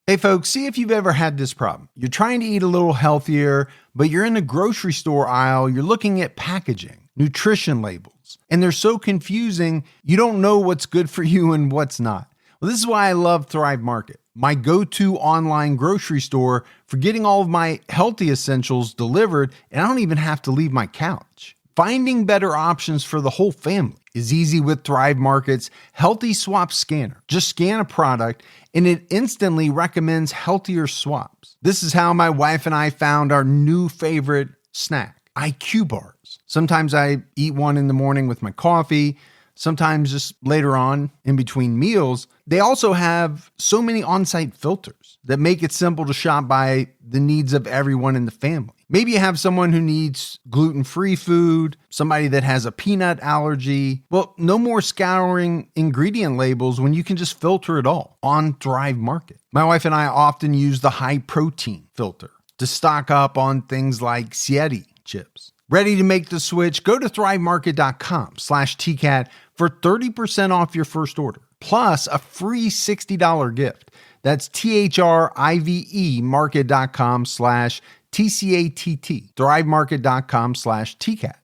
Hey folks, see if you've ever had this problem. You're trying to eat a little healthier, but you're in the grocery store aisle, you're looking at packaging, nutrition labels, and they're so confusing, you don't know what's good for you and what's not. Well, this is why I love Thrive Market, my go-to online grocery store for getting all of my healthy essentials delivered, and I don't even have to leave my couch. Finding better options for the whole family is easy with Thrive Market's Healthy Swap Scanner. Just scan a product and it instantly recommends healthier swaps. This is how my wife and I found our new favorite snack, IQ bars. Sometimes I eat one in the morning with my coffee, sometimes just later on in between meals. They also have so many on-site filters that make it simple to shop by the needs of everyone in the family. Maybe you have someone who needs gluten-free food, somebody that has a peanut allergy. Well, no more scouring ingredient labels when you can just filter it all on Thrive Market. My wife and I often use the high protein filter to stock up on things like Sieti chips. Ready to make the switch? Go to thrivemarket.com/TCAT for 30% off your first order, plus a free $60 gift. That's THRIVE market.com/TCATT. thrivemarket.com/TCAT.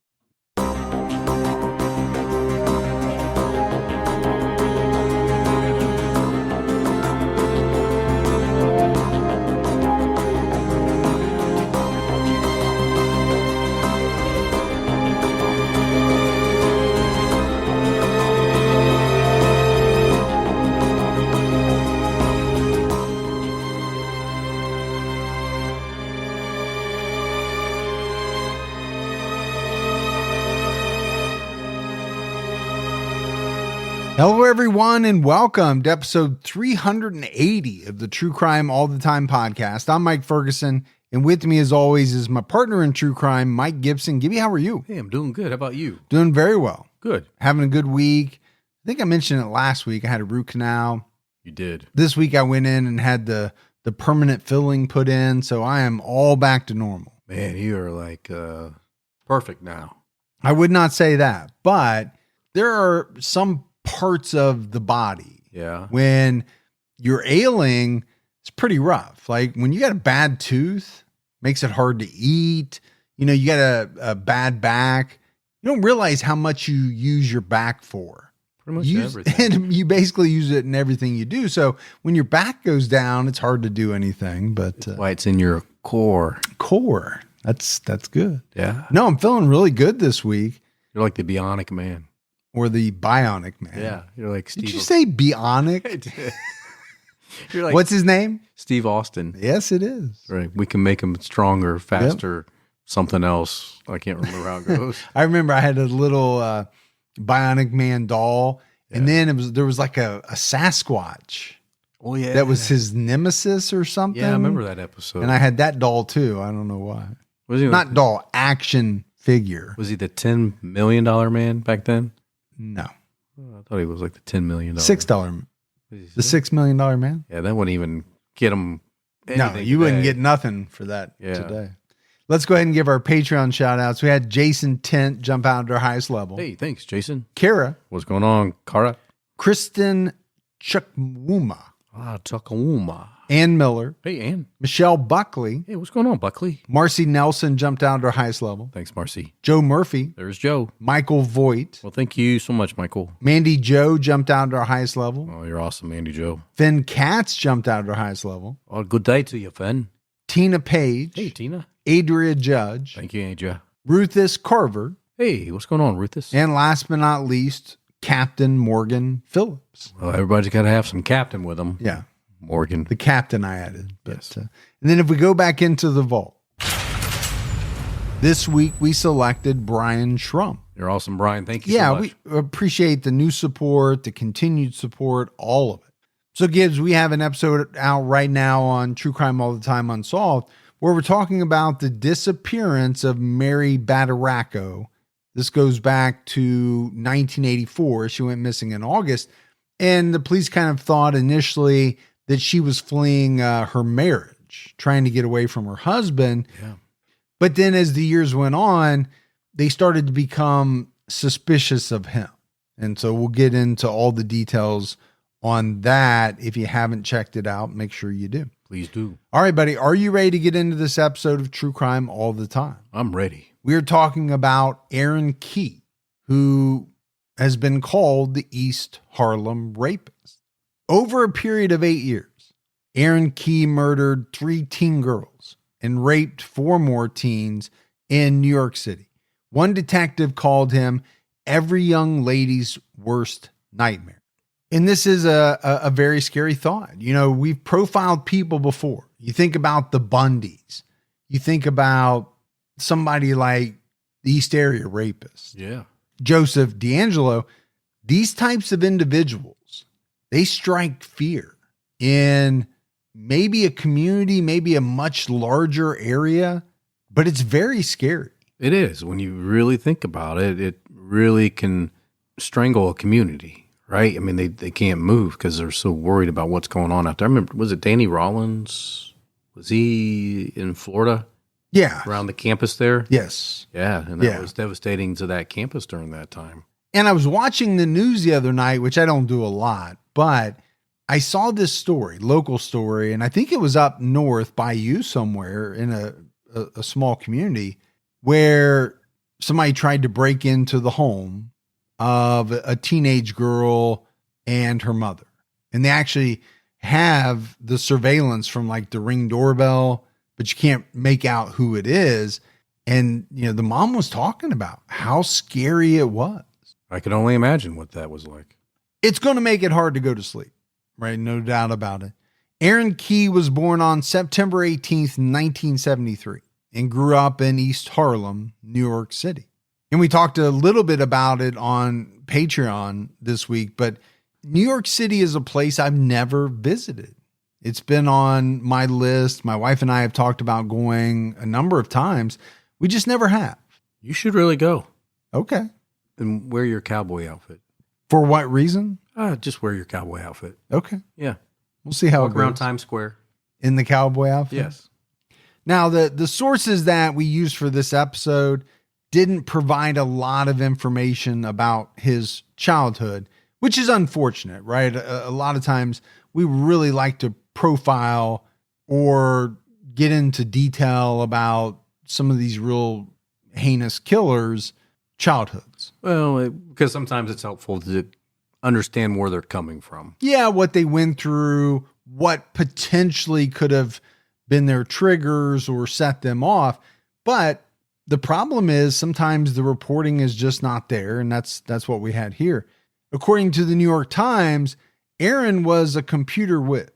Hello, everyone, and welcome to episode 380 of the True Crime All the Time podcast. I'm Mike Ferguson, and with me, as always, is my partner in true crime, Mike Gibson. Gibby, how are you? Hey, I'm doing good. How about you? Doing very well. Good. Having a good week. I think I mentioned it last week. I had a root canal. You did. This week, I went in and had the permanent filling put in, so I am all back to normal. Man, you are like perfect now. I would not say that, but there are some parts of the body. Yeah. When you're ailing, it's pretty rough. Like when you got a bad tooth, makes it hard to eat. You know, you got a bad back. You don't realize how much you use your back for. Pretty much everything. And you basically use it in everything you do. So when your back goes down, it's hard to do anything. But that's why it's in your core. Core. That's good. Yeah. No, I'm feeling really good this week. You're like the bionic man. Or the bionic man. Yeah. You're like Steve. Did you say bionic? I did. You're like What's his name? Steve Austin. Yes, it is. Right. We can make him stronger, faster, something else. I can't remember how it goes. I remember I had a little bionic man doll, and then there was like a Sasquatch. Oh, yeah. That was his nemesis or something. Yeah, I remember that episode. And I had that doll too. I don't know why. Was he not doll, action figure. Was he the $10 million man back then? No. Oh, I thought he was like the $10 million. $6. The $6 million man? Yeah, that wouldn't even get him anything. No, you wouldn't get nothing for that today. Let's go ahead and give our Patreon shout outs. We had Jason Tent jump out to our highest level. Hey, thanks, Jason. Kara. What's going on, Kara? Kristen Chukwuma. Chukwuma. Ann Miller. Hey, Ann. Michelle Buckley. Hey, what's going on, Buckley? Marcy Nelson jumped down to our highest level. Thanks, Marcy. Joe Murphy. There's Joe. Michael Voigt. Well, thank you so much, Michael. Mandy Joe jumped down to our highest level. Oh, you're awesome, Mandy Joe. Finn Katz jumped out to our highest level. Oh, good day to you, Finn. Tina Page. Hey, Tina. Adria Judge. Thank you, Adria. Ruthus Carver. Hey, what's going on, Ruthus? And last but not least, Captain Morgan Phillips. Well, everybody's got to have some captain with them. Yeah. Morgan. The captain I added. But, yes. And then if we go back into the vault, this week we selected Brian Schrum. You're awesome, Brian. Thank you so much. We appreciate the new support, the continued support, all of it. So, Gibbs, we have an episode out right now on True Crime All the Time Unsolved where we're talking about the disappearance of Mary Badaracco. This goes back to 1984. She went missing in August. And the police kind of thought initially that she was fleeing her marriage, trying to get away from her husband. Yeah. But then as the years went on, they started to become suspicious of him. And so we'll get into all the details on that. If you haven't checked it out, make sure you do. Please do. All right, buddy. Are you ready to get into this episode of True Crime All the Time? I'm ready. We're talking about Arohn Kee, who has been called the East Harlem Rapist. Over a period of 8 years, Arohn Kee murdered 3 teen girls and raped 4 more teens in New York City. One detective called him every young lady's worst nightmare. And this is a very scary thought. You know, we've profiled people before. You think about the Bundys. You think about somebody like the East Area Rapist. Yeah. Joseph D'Angelo. These types of individuals, they strike fear in maybe a community, maybe a much larger area, but it's very scary. It is. When you really think about it, it really can strangle a community. Right? I mean, they can't move because they're so worried about what's going on out there. I remember, was it Danny Rollins? Was he in Florida? Yeah. Around the campus there? Yes. Yeah. And that was devastating to that campus during that time. And I was watching the news the other night, which I don't do a lot, but I saw this story, local story, and I think it was up north by you somewhere in a small community where somebody tried to break into the home of a teenage girl and her mother. And they actually have the surveillance from like the Ring doorbell, but you can't make out who it is. And, you know, the mom was talking about how scary it was. I could only imagine what that was like. It's going to make it hard to go to sleep, right? No doubt about it. Arohn Kee was born on September 18th, 1973, and grew up in East Harlem, New York City. And we talked a little bit about it on Patreon this week, but New York City is a place I've never visited. It's been on my list. My wife and I have talked about going a number of times. We just never have. You should really go. Okay. And wear your cowboy outfit. For what reason? Just wear your cowboy outfit. Okay. Yeah. We'll see how Walk it goes. around Times Square. In the cowboy outfit? Yes. Now, the sources that we used for this episode didn't provide a lot of information about his childhood, which is unfortunate, right? A lot of times we really like to profile or get into detail about some of these real heinous killers' childhoods. Well, because sometimes it's helpful to understand where they're coming from. Yeah, what they went through, what potentially could have been their triggers or set them off. But the problem is sometimes the reporting is just not there, and that's what we had here. According to the New York Times, Arohn was a computer whiz.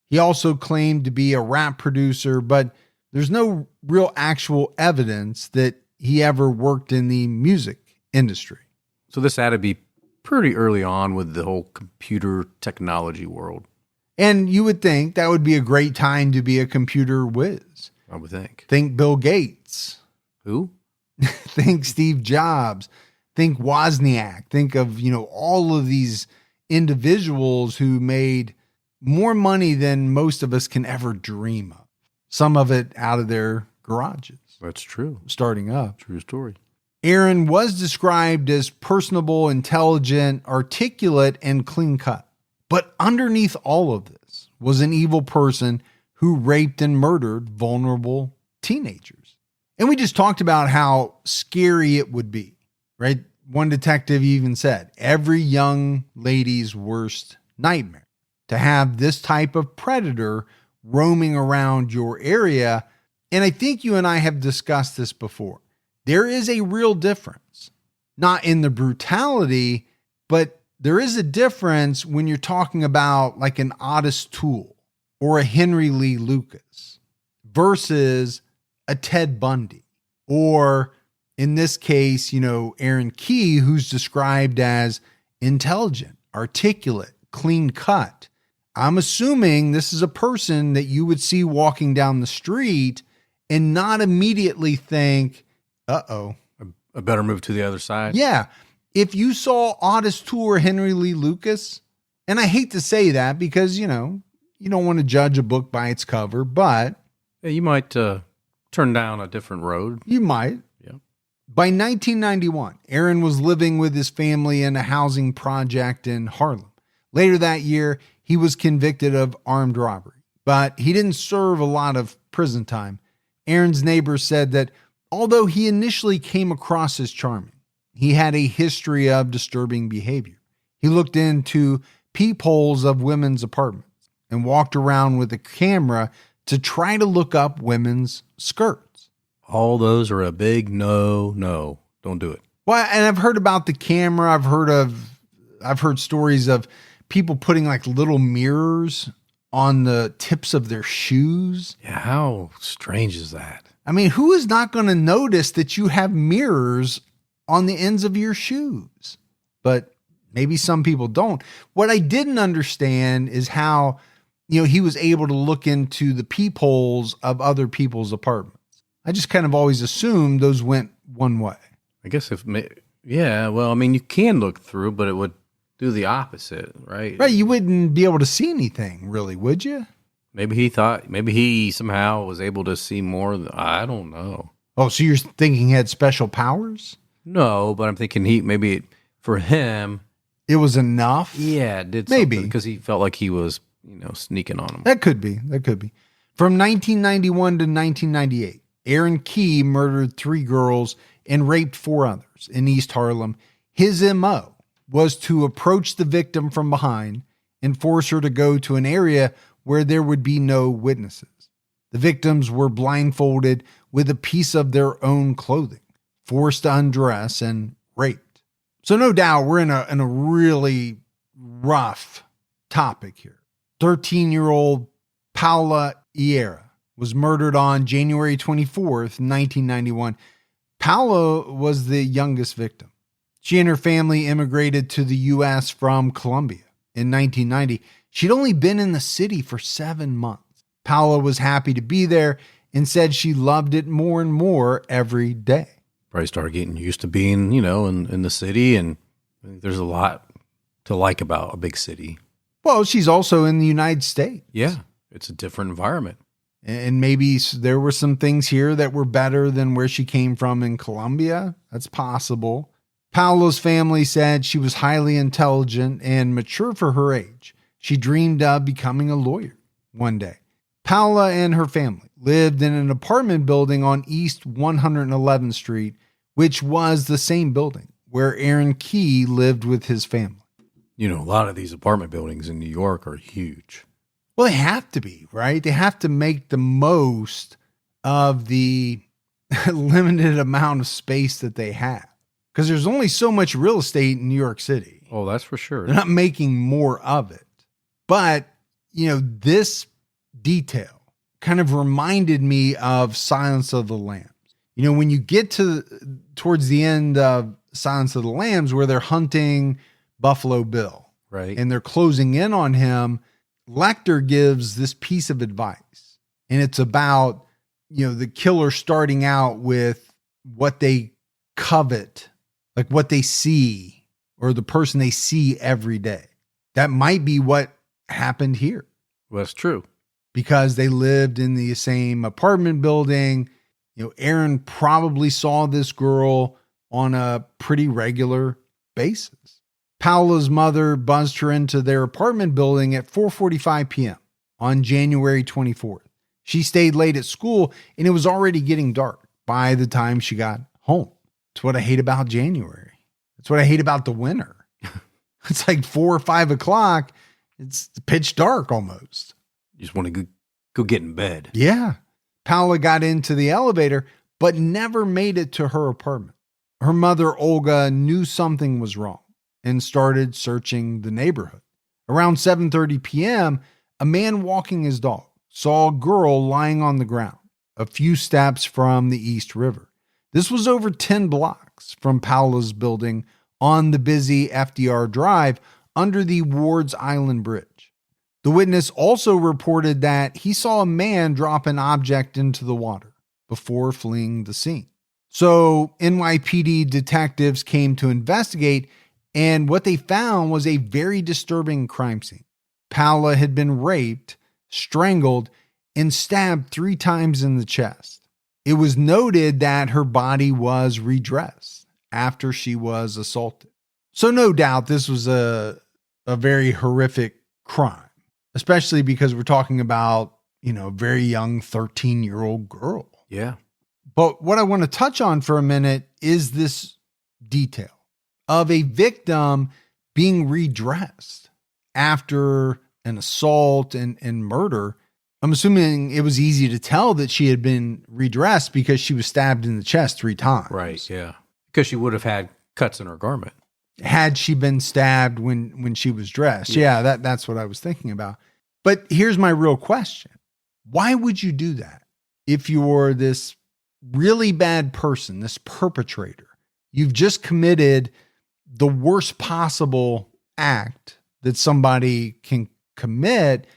He also claimed to be a rap producer, but there's no real actual evidence that he ever worked in the music industry. So this had to be pretty early on with the whole computer technology world. And you would think that would be a great time to be a computer whiz. I would think. Think Bill Gates. Who? Think Steve Jobs. Think Wozniak. Think of, you know, all of these individuals who made more money than most of us can ever dream of. Some of it out of their garages. That's true. Starting up. True story. Arohn was described as personable, intelligent, articulate, and clean cut. But underneath all of this was an evil person who raped and murdered vulnerable teenagers. And we just talked about how scary it would be, right? One detective even said, every young lady's worst nightmare. To have this type of predator roaming around your area. And I think you and I have discussed this before. There is a real difference, not in the brutality, but there is a difference when you're talking about like an Otis Toole or a Henry Lee Lucas versus a Ted Bundy, or in this case, you know, Arohn Kee, who's described as intelligent, articulate, clean cut. I'm assuming this is a person that you would see walking down the street and not immediately think, uh-oh. I better move to the other side. Yeah. If you saw Otis Toole or Henry Lee Lucas, and I hate to say that because, you know, you don't want to judge a book by its cover, but Yeah, you might turn down a different road. you might. Yeah. By 1991, Arohn was living with his family in a housing project in Harlem. Later that year, he was convicted of armed robbery, but he didn't serve a lot of prison time. Aron's neighbors said that although he initially came across as charming, he had a history of disturbing behavior. He looked into peepholes of women's apartments and walked around with a camera to try to look up women's skirts. All those are a big no. Don't do it. Well, and I've heard about the camera. I've heard stories of people putting like little mirrors on the tips of their shoes. Yeah, how strange is that? I mean, who is not going to notice that you have mirrors on the ends of your shoes? But maybe some people don't. What I didn't understand is how, he was able to look into the peepholes of other people's apartments. I just kind of always assumed those went one way. I guess you can look through, but it would do the opposite, right? Right, you wouldn't be able to see anything, really, would you? Maybe he somehow was able to see more. I don't know. Oh, so you're thinking he had special powers? No, but I'm thinking for him, it was enough? Yeah, it did maybe because he felt like he was, sneaking on him. That could be. From 1991 to 1998, Arohn Kee murdered 3 girls and raped 4 others in East Harlem. His MO was to approach the victim from behind and force her to go to an area where there would be no witnesses. The victims were blindfolded with a piece of their own clothing, forced to undress, and raped. So no doubt we're in a really rough topic here. 13-year-old Paula Iera was murdered on January 24th, 1991. Paula was the youngest victim. She and her family immigrated to the U.S. from Colombia in 1990. She'd only been in the city for 7 months. Paula was happy to be there and said she loved it more and more every day. Probably started getting used to being, in the city, and I think there's a lot to like about a big city. Well, she's also in the United States. Yeah, it's a different environment. And maybe there were some things here that were better than where she came from in Colombia. That's possible. Paula's family said she was highly intelligent and mature for her age. She dreamed of becoming a lawyer one day. Paula and her family lived in an apartment building on East 111th Street, which was the same building where Arohn Kee lived with his family. A lot of these apartment buildings in New York are huge. Well, they have to be, right? They have to make the most of the limited amount of space that they have. Because there's only so much real estate in New York City. Oh, that's for sure. They're not making more of it. But, this detail kind of reminded me of Silence of the Lambs. When you get towards the end of Silence of the Lambs where they're hunting Buffalo Bill. Right. And they're closing in on him, Lecter gives this piece of advice. And it's about, the killer starting out with what they covet, like what they see, or the person they see every day. That might be what happened here. Well, that's true. Because they lived in the same apartment building. Arohn probably saw this girl on a pretty regular basis. Paula's mother buzzed her into their apartment building at 4:45 p.m. on January 24th. She stayed late at school and it was already getting dark by the time she got home. That's what I hate about January. That's what I hate about the winter. It's like 4 or 5 o'clock. It's pitch dark almost. You just want to go get in bed. Yeah. Paula got into the elevator, but never made it to her apartment. Her mother, Olga, knew something was wrong and started searching the neighborhood. Around 7:30 p.m., a man walking his dog saw a girl lying on the ground a few steps from the East River. This was over 10 blocks from Paula's building on the busy FDR Drive under the Ward's Island Bridge. The witness also reported that he saw a man drop an object into the water before fleeing the scene. So NYPD detectives came to investigate, and what they found was a very disturbing crime scene. Paula had been raped, strangled, and stabbed 3 times in the chest. It was noted that her body was redressed after she was assaulted. So no doubt this was a a very horrific crime, especially because we're talking about, a very young 13-year-old girl. Yeah. But what I want to touch on for a minute is this detail of a victim being redressed after an assault and murder. I'm assuming it was easy to tell that she had been redressed because she was stabbed in the chest 3 times. Right. Yeah. Because she would have had cuts in her garment. Had she been stabbed when she was dressed. Yeah, that's what I was thinking about. But here's my real question. Why would you do that? If you're this really bad person, this perpetrator, you've just committed the worst possible act that somebody can commit.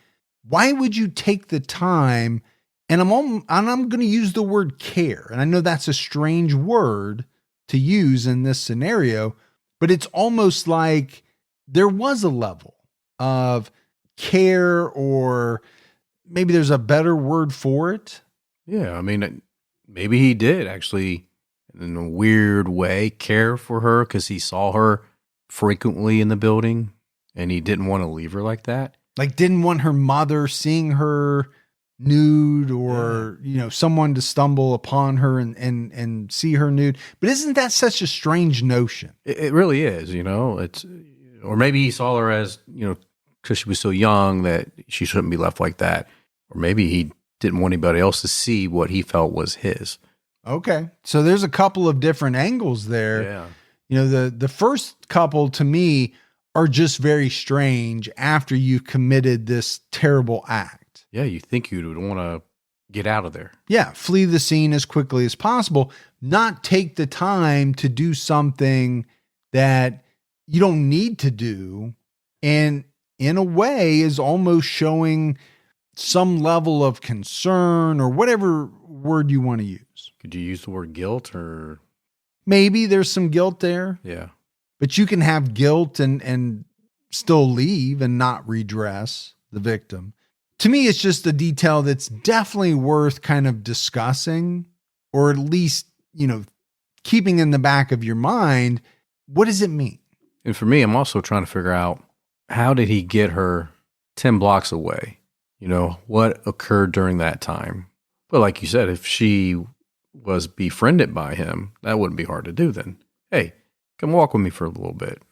Why would you take the time? And I'm going to use the word care. And I know that's a strange word to use in this scenario, but it's almost like there was a level of care, or maybe there's a better word for it. Yeah. I mean, maybe he did actually, in a weird way, care for her because he saw her frequently in the building and he didn't want to leave her like that. Like, didn't want her mother seeing her nude, or, someone to stumble upon her and see her nude. But isn't that such a strange notion? It really is, it's, or maybe he saw her as, because she was so young that she shouldn't be left like that. Or maybe he didn't want anybody else to see what he felt was his. Okay. So there's a couple of different angles there. Yeah. The first couple to me are just very strange after you've committed this terrible act. Yeah, you think you would want to get out of there. Yeah, flee the scene as quickly as possible, not take the time to do something that you don't need to do, and in a way is almost showing some level of concern, or whatever word you want to use. Could you use the word guilt, or? Maybe there's some guilt there. Yeah. But you can have guilt and still leave and not redress the victim. To me, it's just a detail that's definitely worth kind of discussing, or at least, keeping in the back of your mind. What does it mean? And for me, I'm also trying to figure out, how did he get her 10 blocks away? What occurred during that time? But like you said, if she was befriended by him, that wouldn't be hard to do then. Hey, come walk with me for a little bit.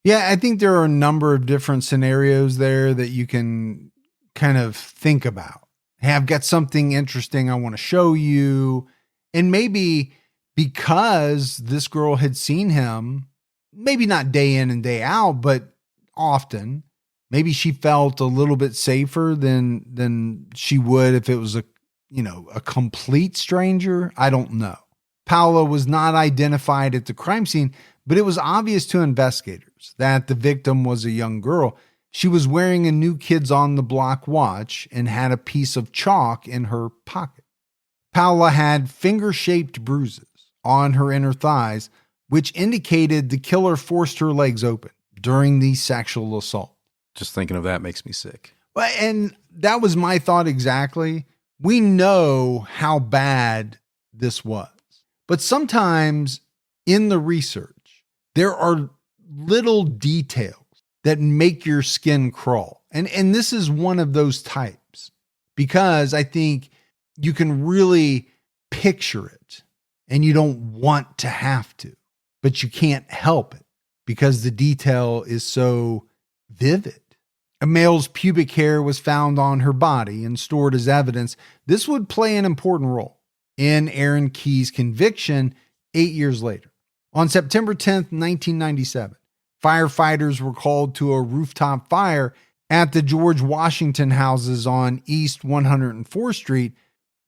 Yeah, I think there are a number of different scenarios there that you can kind of think about. Hey, I've got something interesting I want to show you. And maybe because this girl had seen him, maybe not day in and day out, but often, maybe she felt a little bit safer than she would if it was a complete stranger. I don't know. Paula was not identified at the crime scene, but it was obvious to investigators that the victim was a young girl. She was wearing a New Kids on the Block watch and had a piece of chalk in her pocket. Paula had finger-shaped bruises on her inner thighs, which indicated the killer forced her legs open during the sexual assault. Just thinking of that makes me sick. Well, and that was my thought exactly. We know how bad this was, but sometimes in the research, there are little details that make your skin crawl. And this is one of those types, because I think you can really picture it and you don't want to have to, but you can't help it because the detail is so vivid. A male's pubic hair was found on her body and stored as evidence. This would play an important role in Arohn Kee's conviction 8 years later. On September 10th, 1997, firefighters were called to a rooftop fire at the George Washington houses on East 104th Street.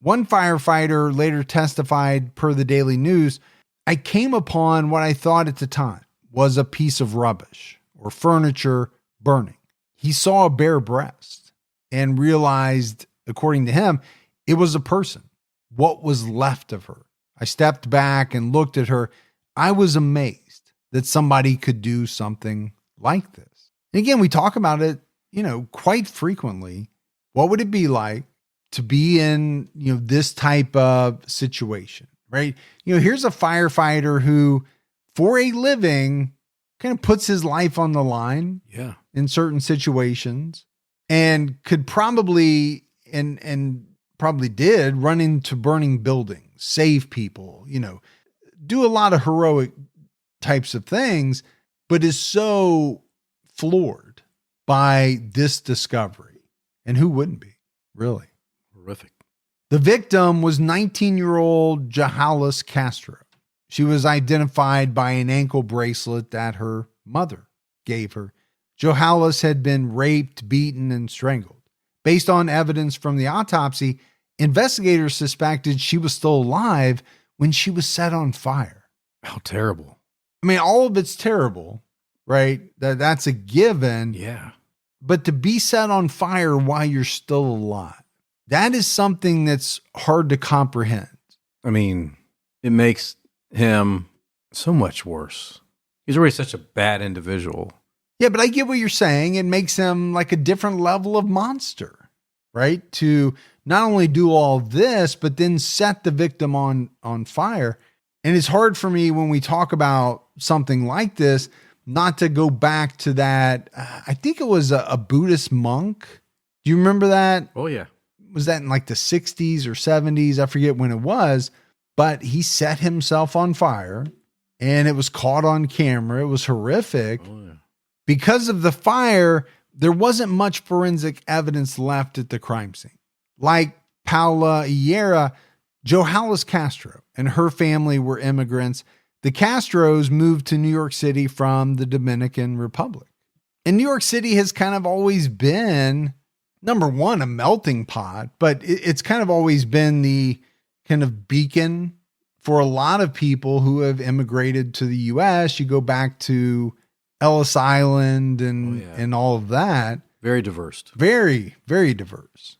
One firefighter later testified per the Daily News, "I came upon what I thought at the time was a piece of rubbish or furniture burning. He saw a bare breast and realized, according to him, it was a person. What was left of her? I stepped back and looked at her. I was amazed that somebody could do something like this." And again, we talk about it, quite frequently. What would it be like to be in, this type of situation, right? Here's a firefighter who, for a living, kind of puts his life on the line in certain situations, and could probably and probably did run into burning buildings, save people, do a lot of heroic types of things, but is so floored by this discovery. And who wouldn't be, really? Horrific. The victim was 19-year-old Johalis Castro. She was identified by an ankle bracelet that her mother gave her. Johalis had been raped, beaten, and strangled. Based on evidence from the autopsy, investigators suspected she was still alive when she was set on fire. How terrible. I mean, all of it's terrible, right? That's a given. Yeah. But to be set on fire while you're still alive, that is something that's hard to comprehend. I mean, it makes him so much worse. He's already such a bad individual. Yeah, but I get what you're saying. It makes him like a different level of monster, right? To not only do all this, but then set the victim on fire. And it's hard for me when we talk about something like this, not to go back to that. I think it was a Buddhist monk. Do you remember that? Oh, yeah. Was that in like the 60s or 70s? I forget when it was, but he set himself on fire and it was caught on camera. It was horrific. Oh, yeah. Because of the fire, there wasn't much forensic evidence left at the crime scene. Like Paula Iera, Johalis Castro and her family were immigrants. The Castros moved to New York City from the Dominican Republic. And New York City has kind of always been, number one, a melting pot, but it's kind of always been the kind of beacon for a lot of people who have immigrated to the U.S. You go back to Ellis Island and all of that. Very diverse. Very, very diverse.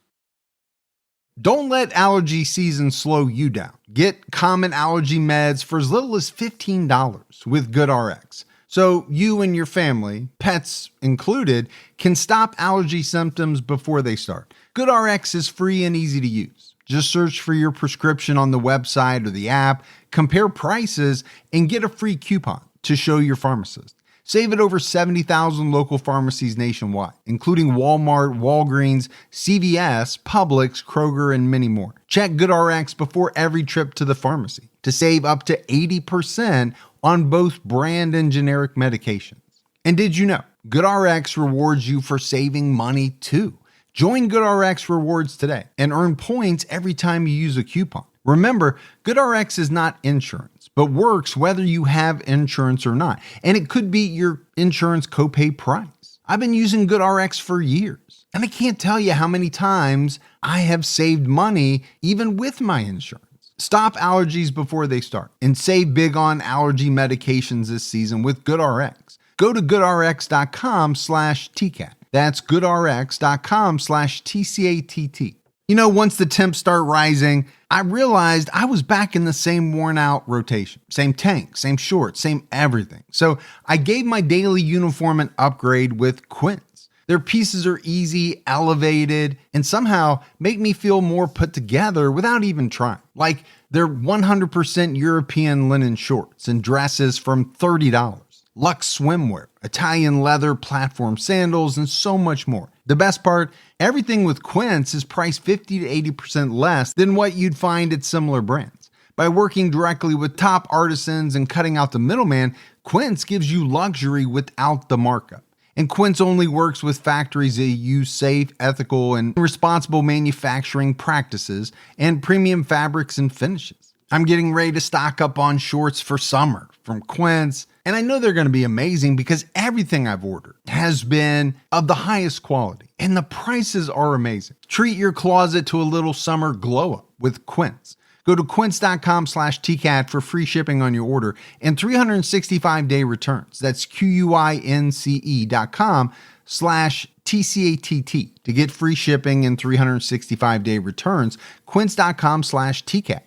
Don't let allergy season slow you down. Get common allergy meds for as little as $15 with GoodRx. So you and your family, pets included, can stop allergy symptoms before they start. GoodRx is free and easy to use. Just search for your prescription on the website or the app, compare prices, and get a free coupon to show your pharmacist. Save at over 70,000 local pharmacies nationwide, including Walmart, Walgreens, CVS, Publix, Kroger, and many more. Check GoodRx before every trip to the pharmacy to save up to 80% on both brand and generic medications. And did you know GoodRx rewards you for saving money too? Join GoodRx Rewards today and earn points every time you use a coupon. Remember, GoodRx is not insurance, but works whether you have insurance or not. And it could be your insurance copay price. I've been using GoodRx for years, and I can't tell you how many times I have saved money even with my insurance. Stop allergies before they start and save big on allergy medications this season with GoodRx. Go to goodrx.com/TCAT. That's goodrx.com/TCATT. Once the temps start rising, I realized I was back in the same worn out rotation. Same tank, same shorts, same everything. So I gave my daily uniform an upgrade with Quince. Their pieces are easy, elevated, and somehow make me feel more put together without even trying. Like their 100% European linen shorts and dresses from $30. Luxe swimwear, Italian leather platform sandals, and so much more. The best part, everything with Quince is priced 50 to 80% less than what you'd find at similar brands. By working directly with top artisans and cutting out the middleman, Quince gives you luxury without the markup. And Quince only works with factories that use safe, ethical, and responsible manufacturing practices and premium fabrics and finishes. I'm getting ready to stock up on shorts for summer from Quince, and I know they're going to be amazing because everything I've ordered has been of the highest quality, and the prices are amazing. Treat your closet to a little summer glow up with Quince. Go to quince.com/TCAT for free shipping on your order and 365-day returns. That's QUINCE.com/TCATT to get free shipping and 365-day returns. Quince.com/TCAT.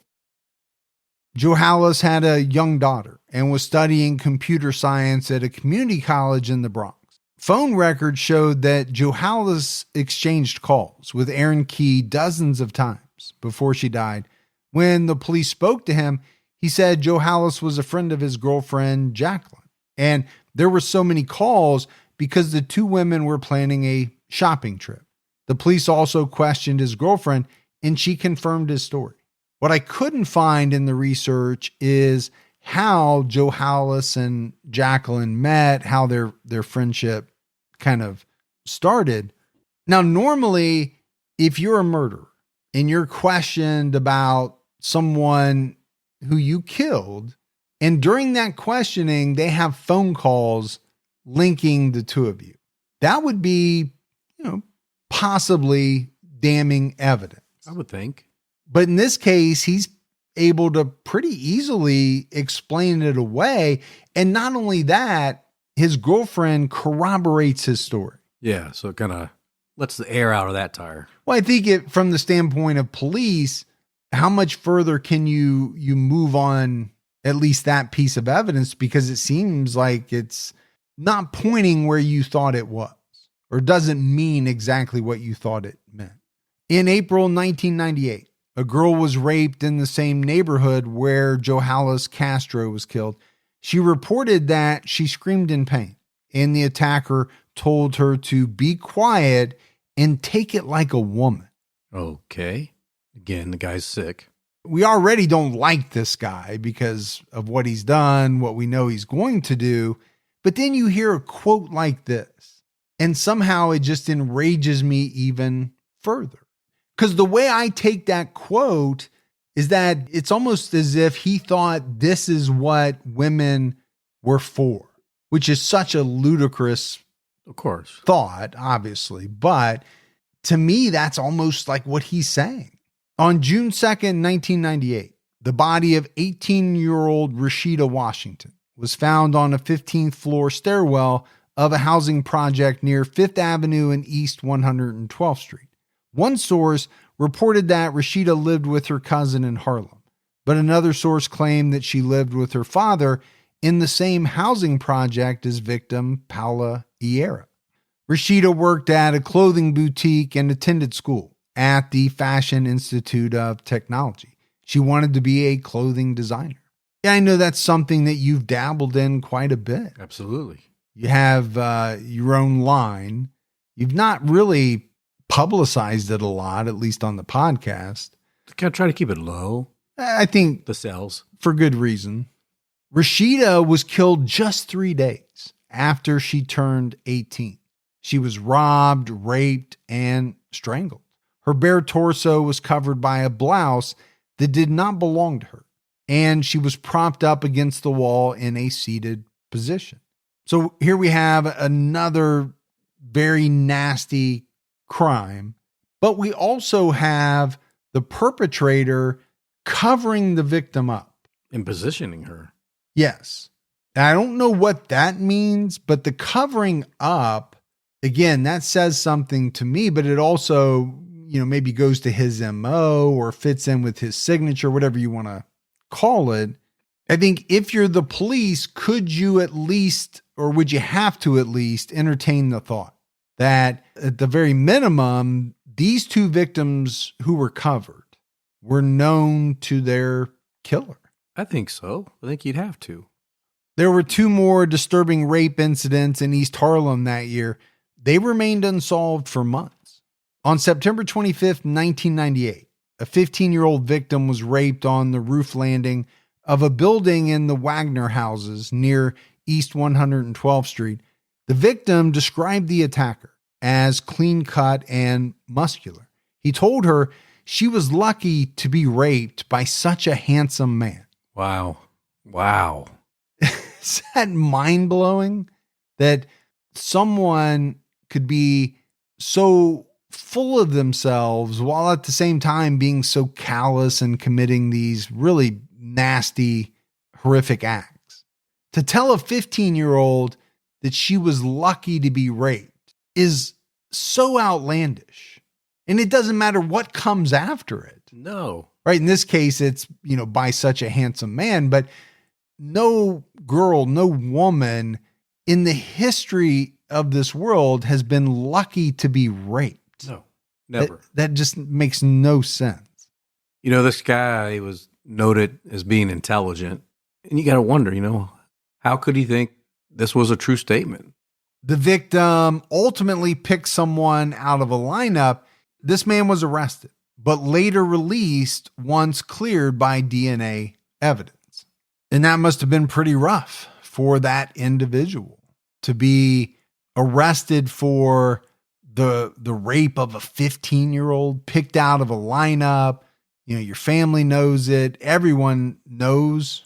Johalis had a young daughter and was studying computer science at a community college in the Bronx. Phone records showed that Johalis exchanged calls with Arohn Kee dozens of times before she died. When the police spoke to him, he said Johalis was a friend of his girlfriend, Jacqueline, and There were so many calls because the two women were planning a shopping trip. The police also questioned his girlfriend, and she confirmed his story. What I couldn't find in the research is how Joe Hallis and Jacqueline met, how their friendship kind of started. Now, normally, if you're a murderer and you're questioned about someone who you killed, and during that questioning, they have phone calls linking the two of you, that would be, possibly damning evidence. I would think. But in this case, he's able to pretty easily explain it away. And not only that, his girlfriend corroborates his story. Yeah, so it kind of lets the air out of that tire. Well, I think from the standpoint of police, how much further can you move on at least that piece of evidence? Because it seems like it's not pointing where you thought it was, or doesn't mean exactly what you thought it meant. In April 1998, a girl was raped in the same neighborhood where Johalis Castro was killed. She reported that she screamed in pain, and the attacker told her to be quiet and take it like a woman. Okay. Again, the guy's sick. We already don't like this guy because of what he's done, what we know he's going to do. But then you hear a quote like this, and somehow it just enrages me even further. Because the way I take that quote is that it's almost as if he thought this is what women were for, which is such a ludicrous thought, obviously. But to me, that's almost like what he's saying. On June 2nd, 1998, the body of 18-year-old Rashida Washington was found on a 15th floor stairwell of a housing project near 5th Avenue and East 112th Street. One source reported that Rashida lived with her cousin in Harlem, but another source claimed that she lived with her father in the same housing project as victim Paula Iera. Rashida worked at a clothing boutique and attended school at the Fashion Institute of Technology. She wanted to be a clothing designer. Yeah, I know that's something that you've dabbled in quite a bit. Absolutely. You have your own line. You've not really publicized it a lot, at least on the podcast. I try to keep it low. I think the sales for good reason. Rashida was killed just 3 days after she turned 18. She was robbed, raped, and strangled. Her bare torso was covered by a blouse that did not belong to her, and she was propped up against the wall in a seated position. So here we have another very nasty crime, but we also have the perpetrator covering the victim up and positioning her. Yes. I don't know what that means, but the covering up, again, that says something to me, but it also, maybe goes to his MO or fits in with his signature, whatever you want to call it. I think if you're the police, could you at least, or would you have to at least entertain the thought that at the very minimum, these two victims who were covered were known to their killer? I think so. I think you'd have to. There were 2 more disturbing rape incidents in East Harlem that year. They remained unsolved for months. On September 25th, 1998, a 15-year-old victim was raped on the roof landing of a building in the Wagner houses near East 112th Street. The victim described the attacker as clean-cut and muscular. He told her she was lucky to be raped by such a handsome man. Wow. Is that mind-blowing that someone could be so full of themselves while at the same time being so callous and committing these really nasty, horrific acts? To tell a 15-year-old that she was lucky to be raped is so outlandish. And it doesn't matter what comes after it. No. Right? In this case, it's, by such a handsome man, but no girl, no woman in the history of this world has been lucky to be raped. No, never. That just makes no sense. This guy was noted as being intelligent, and you got to wonder, how could he think this was a true statement. The victim ultimately picked someone out of a lineup. This man was arrested, but later released once cleared by DNA evidence. And that must have been pretty rough for that individual to be arrested for the rape of a 15-year-old, picked out of a lineup. You know, your family knows it. Everyone knows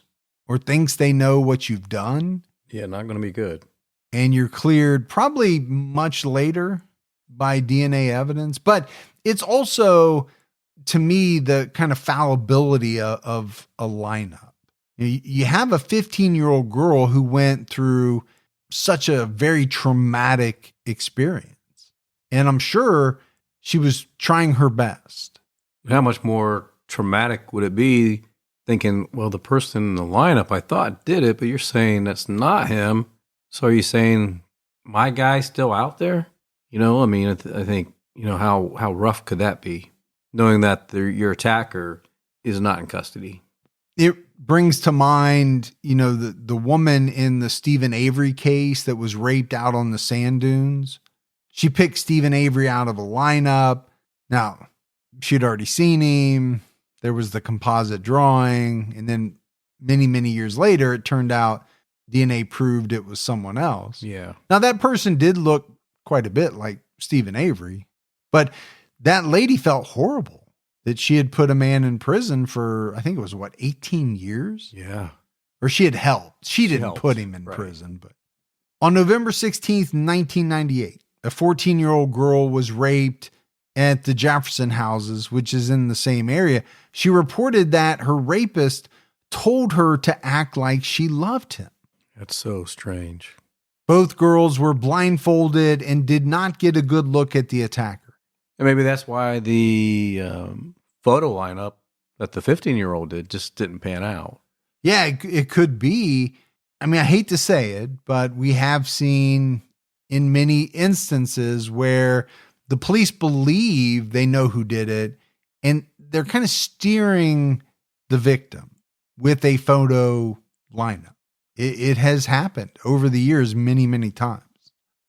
or thinks they know what you've done. Yeah, not going to be good. And you're cleared probably much later by DNA evidence. But it's also, to me, the kind of fallibility of a lineup. You have a 15-year-old girl who went through such a very traumatic experience. And I'm sure she was trying her best. How much more traumatic would it be thinking, well, the person in the lineup I thought did it, but you're saying that's not him. So are you saying my guy's still out there? You know, I mean, I think, you know, how rough could that be? Knowing that your attacker is not in custody. It brings to mind, you know, the woman in the Stephen Avery case that was raped out on the sand dunes. She picked Stephen Avery out of a lineup. Now, she'd already seen him. There was the composite drawing. And then many, many years later, it turned out DNA proved it was someone else. Yeah. Now, that person did look quite a bit like Stephen Avery, but that lady felt horrible that she had put a man in prison for, I think it was 18 years? Yeah. Or she had helped. She didn't helped, put him in right. prison. But on November 16th, 1998, a 14-year-old girl was raped at the Jefferson houses, which is in the same area. She reported that her rapist told her to act like she loved him. That's so strange. Both girls were blindfolded and did not get a good look at the attacker. And maybe that's why the photo lineup that the 15-year-old did just didn't pan out. Yeah, it could be. I mean, I hate to say it, but we have seen in many instances where the police believe they know who did it, and they're kind of steering the victim with a photo lineup. It has happened over the years many, many times.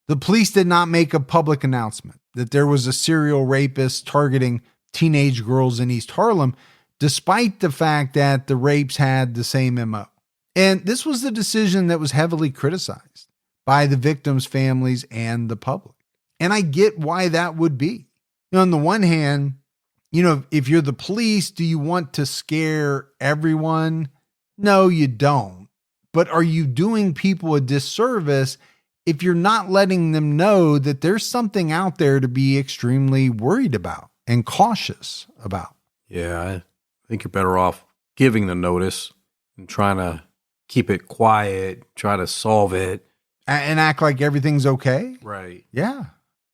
The police did not make a public announcement that there was a serial rapist targeting teenage girls in East Harlem, despite the fact that the rapes had the same MO. And this was the decision that was heavily criticized by the victims' families and the public. And I get why that would be. You know, on the one hand, you know, if you're the police, do you want to scare everyone? No, you don't. But are you doing people a disservice if you're not letting them know that there's something out there to be extremely worried about and cautious about? Yeah, I think you're better off giving the notice and trying to keep it quiet, try to solve it. And act like everything's okay? Right. Yeah.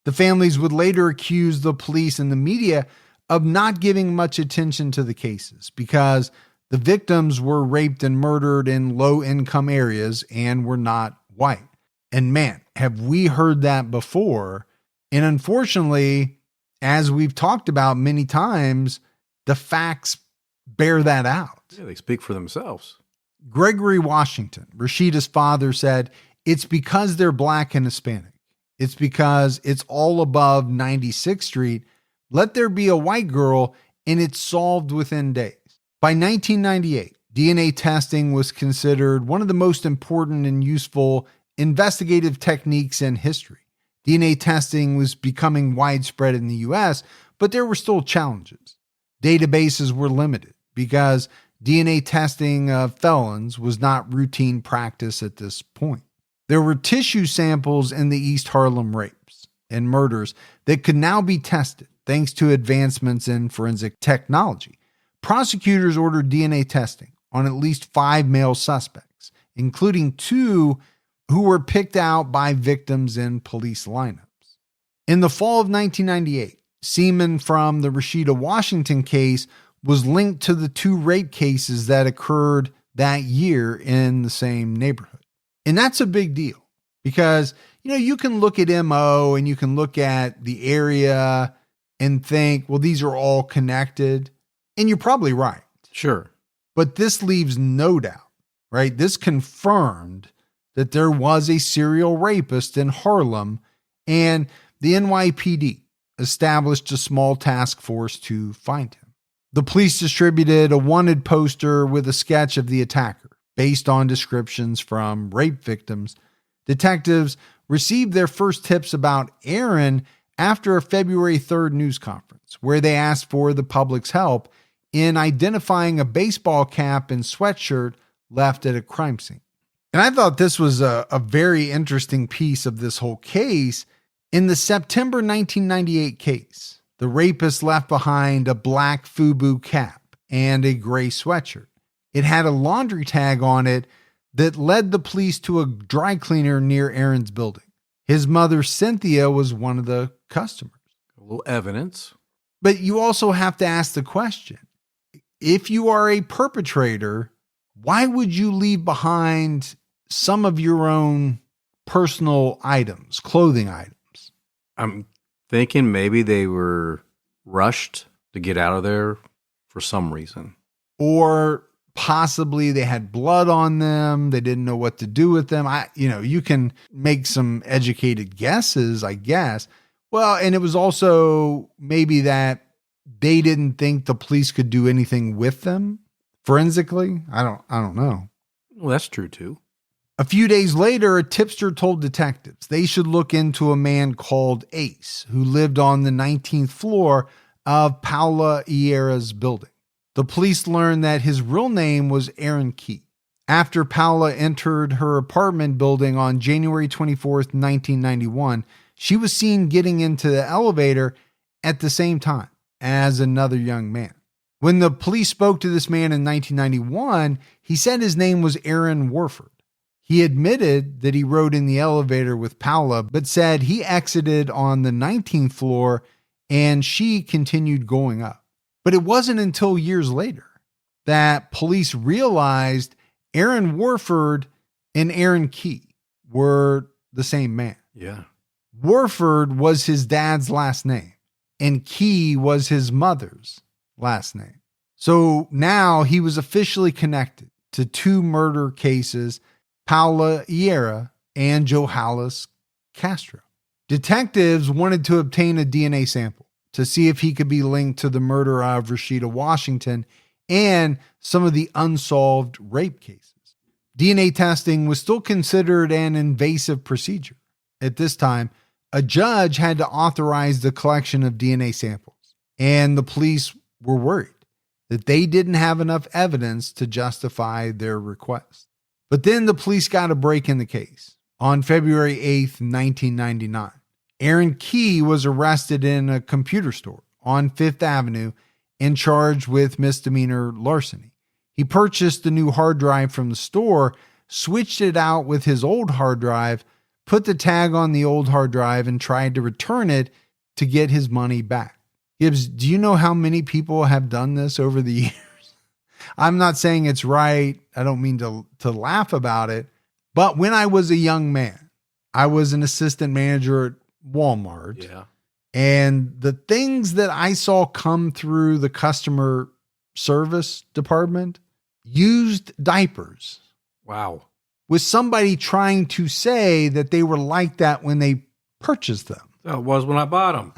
The families would later accuse the police and the media of not giving much attention to the cases because the victims were raped and murdered in low-income areas and were not white. And man, have we heard that before. And unfortunately, as we've talked about many times, the facts bear that out. Yeah, they speak for themselves. Gregory Washington, Rashida's father, said, "It's because they're black and Hispanic. It's because it's all above 96th Street. Let there be a white girl and it's solved within days." By 1998, DNA testing was considered one of the most important and useful investigative techniques in history. DNA testing was becoming widespread in the US, but there were still challenges. Databases were limited because DNA testing of felons was not routine practice at this point. There were tissue samples in the East Harlem rapes and murders that could now be tested thanks to advancements in forensic technology. Prosecutors ordered DNA testing on at least 5 male suspects, including 2 who were picked out by victims in police lineups. In the fall of 1998, semen from the Rashida Washington case was linked to the 2 rape cases that occurred that year in the same neighborhood. And that's a big deal because, you know, you can look at MO and you can look at the area and think, well, these are all connected. And you're probably right. Sure. But this leaves no doubt, right? This confirmed that there was a serial rapist in Harlem, and the NYPD established a small task force to find him. The police distributed a wanted poster with a sketch of the attacker based on descriptions from rape victims. Detectives received their first tips about Arohn after a February 3rd news conference, where they asked for the public's help in identifying a baseball cap and sweatshirt left at a crime scene. And I thought this was a very interesting piece of this whole case. In the September 1998 case, the rapist left behind a black FUBU cap and a gray sweatshirt. It had a laundry tag on it that led the police to a dry cleaner near Arohn's building. His mother, Cynthia, was one of the customers. A little evidence. But you also have to ask the question, if you are a perpetrator, why would you leave behind some of your own personal items, clothing items? I'm thinking maybe they were rushed to get out of there for some reason. Or possibly they had blood on them. They didn't know what to do with them. You can make some educated guesses, I guess. Well, and it was also maybe that they didn't think the police could do anything with them forensically. I don't know. Well, that's true too. A few days later, a tipster told detectives they should look into a man called Ace, who lived on the 19th floor of Paula Iera's building. The police learned that his real name was Arohn Kee. After Paula entered her apartment building on January 24th, 1991, she was seen getting into the elevator at the same time as another young man. When the police spoke to this man in 1991, he said his name was Aaron Warford. He admitted that he rode in the elevator with Paula, but said he exited on the 19th floor and she continued going up. But it wasn't until years later that police realized Aaron Warford and Arohn Kee were the same man. Yeah. Warford was his dad's last name, and Kee was his mother's last name. So now he was officially connected to two murder cases, Paula Iera and Johannes Castro. Detectives wanted to obtain a DNA sample to see if he could be linked to the murder of Rashida Washington and some of the unsolved rape cases. DNA testing was still considered an invasive procedure. At this time, a judge had to authorize the collection of DNA samples, and the police were worried that they didn't have enough evidence to justify their request. But then the police got a break in the case. On February 8th, 1999, Arohn Kee was arrested in a computer store on Fifth Avenue and charged with misdemeanor larceny. He purchased the new hard drive from the store, switched it out with his old hard drive, put the tag on the old hard drive, and tried to return it to get his money back. Gibbs, do you know how many people have done this over the years? I'm not saying it's right. I don't mean to laugh about it. But when I was a young man, I was an assistant manager at Walmart. Yeah. And the things that I saw come through the customer service department, used diapers. Wow. With somebody trying to say that they were like that when they purchased them. That was when I bought them.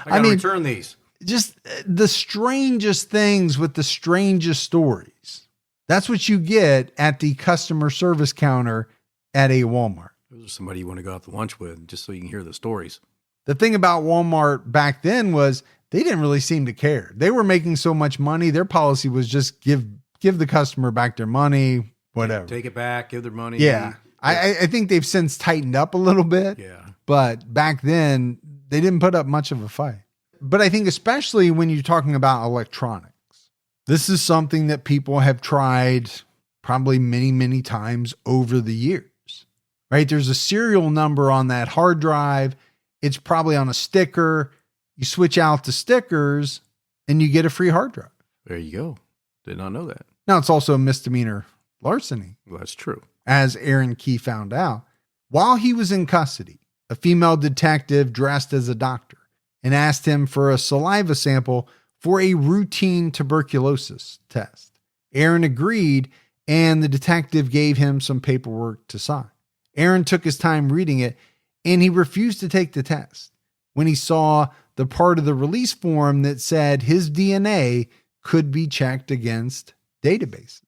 I gotta return these. Just the strangest things with the strangest stories. That's what you get at the customer service counter at a Walmart. Those are somebody you want to go out to lunch with just so you can hear the stories. The thing about Walmart back then was they didn't really seem to care. They were making so much money. Their policy was just give the customer back their money, whatever. Take it back, give their money. Yeah. I think they've since tightened up a little bit. Yeah. But back then, they didn't put up much of a fight. But I think especially when you're talking about electronics, this is something that people have tried probably many, many times over the years, right? There's a serial number on that hard drive. It's probably on a sticker. You switch out the stickers and you get a free hard drive. There you go. Did not know that. Now, it's also a misdemeanor larceny. Well, that's true. As Arohn Kee found out. While he was in custody, a female detective dressed as a doctor and asked him for a saliva sample for a routine tuberculosis test. Arohn agreed, and the detective gave him some paperwork to sign. Aaron took his time reading it, and he refused to take the test when he saw the part of the release form that said his DNA could be checked against databases.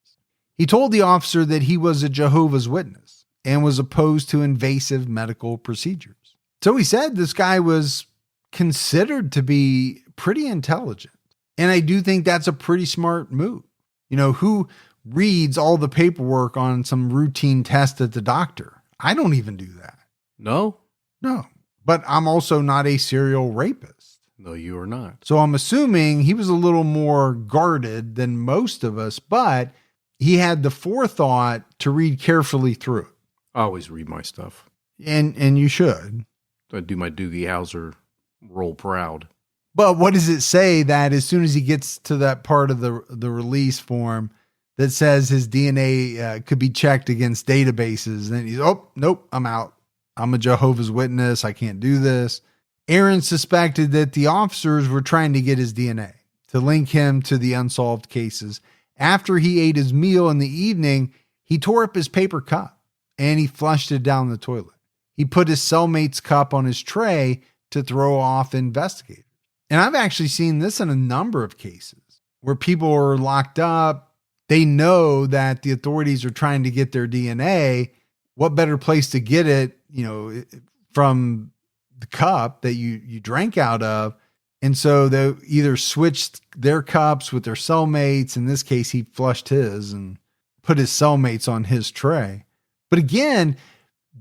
He told the officer that he was a Jehovah's Witness and was opposed to invasive medical procedures. So he said this guy was considered to be pretty intelligent. And I do think that's a pretty smart move. You know, who reads all the paperwork on some routine test at the doctor? I don't even do that. No? No. But I'm also not a serial rapist. No, you are not. So I'm assuming he was a little more guarded than most of us, but he had the forethought to read carefully through it. I always read my stuff. And you should. I do my Doogie Howser roll proud. But what does it say that as soon as he gets to that part of the release form that says his DNA could be checked against databases, then he's, oh, nope, I'm out. I'm a Jehovah's Witness. I can't do this. Aaron suspected that the officers were trying to get his DNA to link him to the unsolved cases. After he ate his meal in the evening, he tore up his paper cup and he flushed it down the toilet. He put his cellmate's cup on his tray to throw off investigators. And I've actually seen this in a number of cases where people are locked up. They know that the authorities are trying to get their DNA. What better place to get it, you know, from the cup that you drank out of. And so they either switched their cups with their cellmates. In this case, he flushed his and put his cellmates on his tray. But again,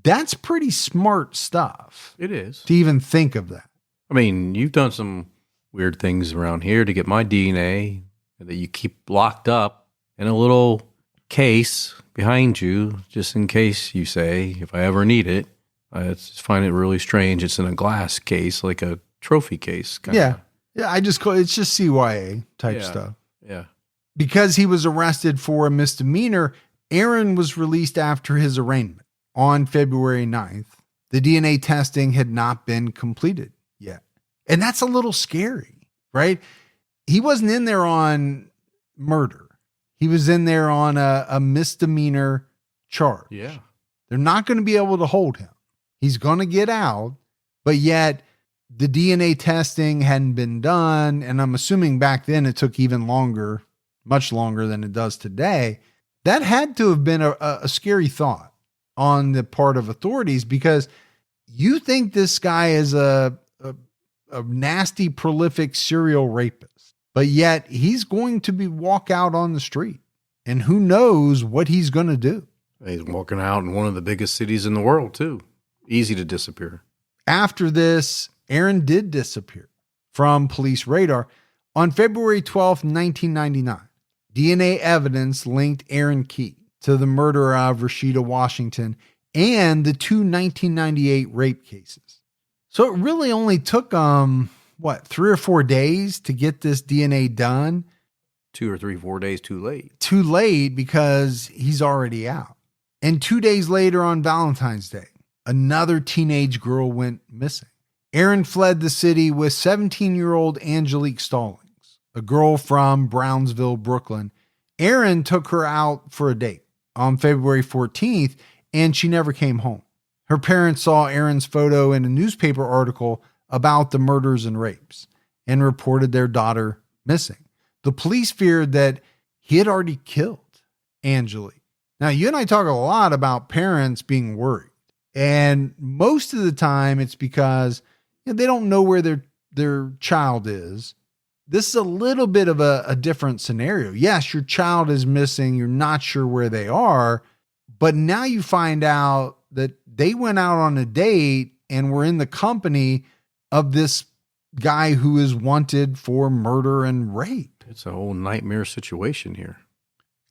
that's pretty smart stuff. It is. To even think of that. I mean, you've done some weird things around here to get my DNA that you keep locked up in a little case behind you, just in case you say, if I ever need it. I just find it really strange. It's in a glass case, like a trophy case. Kinda. Yeah. I just call it's just CYA type stuff. Yeah. Because he was arrested for a misdemeanor, Aaron was released after his arraignment on February 9th. The DNA testing had not been completed yet. And that's a little scary, right? He wasn't in there on murder. He was in there on a misdemeanor charge. Yeah. They're not going to be able to hold him. He's going to get out, but yet the DNA testing hadn't been done. And I'm assuming back then it took even longer, much longer than it does today. That had to have been a scary thought on the part of authorities, because you think this guy is a nasty, prolific serial rapist, but yet he's going to walk out on the street, and who knows what he's going to do. He's walking out in one of the biggest cities in the world, too. Easy to disappear. After this, Aaron did disappear from police radar. On February 12th, 1999, DNA evidence linked Arohn Kee to the murder of Rashida Washington and the two 1998 rape cases. So it really only took 3 or 4 days to get this DNA done. 2 or 3, 4 days too late. Too late because he's already out. And 2 days later on Valentine's Day, another teenage girl went missing. Aaron fled the city with 17-year-old Angelique Stallings, a girl from Brownsville, Brooklyn. Aaron took her out for a date on February 14th, and she never came home. Her parents saw Aaron's photo in a newspaper article about the murders and rapes and reported their daughter missing. The police feared that he had already killed Angelique. Now, you and I talk a lot about parents being worried, and most of the time it's because they don't know where their child is. This is a little bit of a different scenario. Yes, your child is missing. You're not sure where they are, but now you find out that they went out on a date and were in the company of this guy who is wanted for murder and rape. It's a whole nightmare situation here.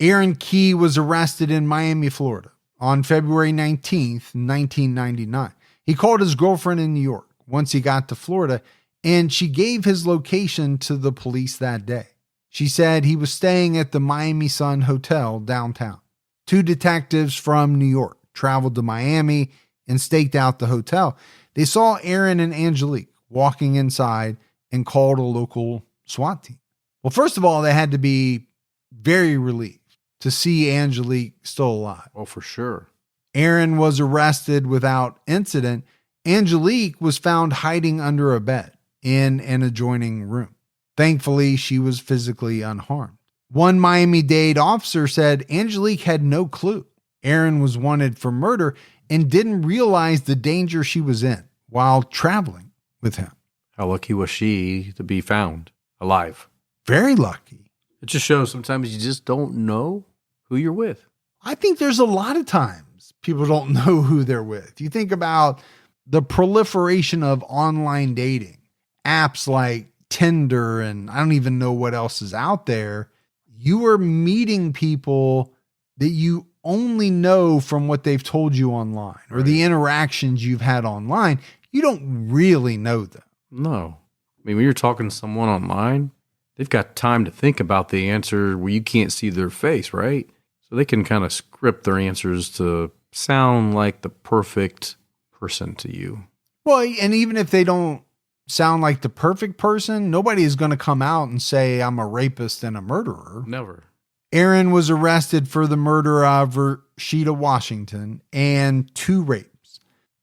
Arohn Kee was arrested in Miami, Florida on February 19th, 1999. He called his girlfriend in New York once he got to Florida, and she gave his location to the police that day. She said he was staying at the Miami Sun Hotel downtown. 2 detectives from New York traveled to Miami and staked out the hotel. They saw Aaron and Angelique walking inside and called a local SWAT team. Well, first of all, they had to be very relieved to see Angelique still alive. Oh, for sure. Aaron was arrested without incident. Angelique was found hiding under a bed in an adjoining room. Thankfully, she was physically unharmed. One Miami-Dade officer said Angelique had no clue Aaron was wanted for murder and didn't realize the danger she was in while traveling with him. How lucky was she to be found alive? Very lucky. It just shows sometimes you just don't know who you're with. I think there's a lot of times people don't know who they're with. You think about the proliferation of online dating, apps like Tinder, and I don't even know what else is out there. You are meeting people that you only know from what they've told you online or the interactions you've had online. You don't really know them. No. I mean, when you're talking to someone online, they've got time to think about the answer where you can't see their face, right? So they can kind of script their answers to sound like the perfect person to you. Well, and even if they don't sound like the perfect person, nobody is going to come out and say, I'm a rapist and a murderer. Never. Aaron was arrested for the murder of Rashida Washington and 2 rapes.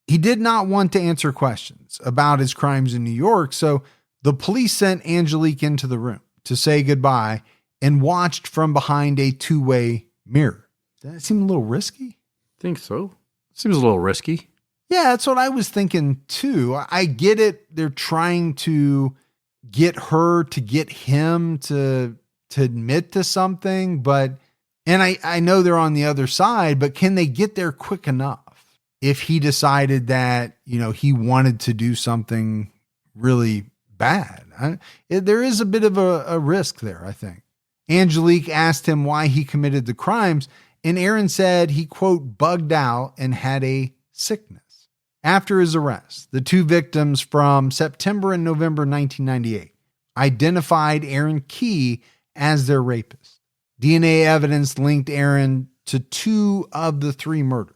He did not want to answer questions about his crimes in New York, so the police sent Angelique into the room to say goodbye and watched from behind a 2-way mirror. Does that seem a little risky? Think so. Seems a little risky. Yeah, that's what I was thinking too. I get it. They're trying to get her to get him to admit to something, and I know they're on the other side, but can they get there quick enough? If he decided that, he wanted to do something really bad, there is a bit of a risk there, I think. Angelique asked him why he committed the crimes, and Aaron said he, quote, bugged out and had a sickness. After his arrest, the 2 victims from September and November 1998 identified Arohn Kee as their rapist. DNA evidence linked Aaron to 2 of the 3 murders.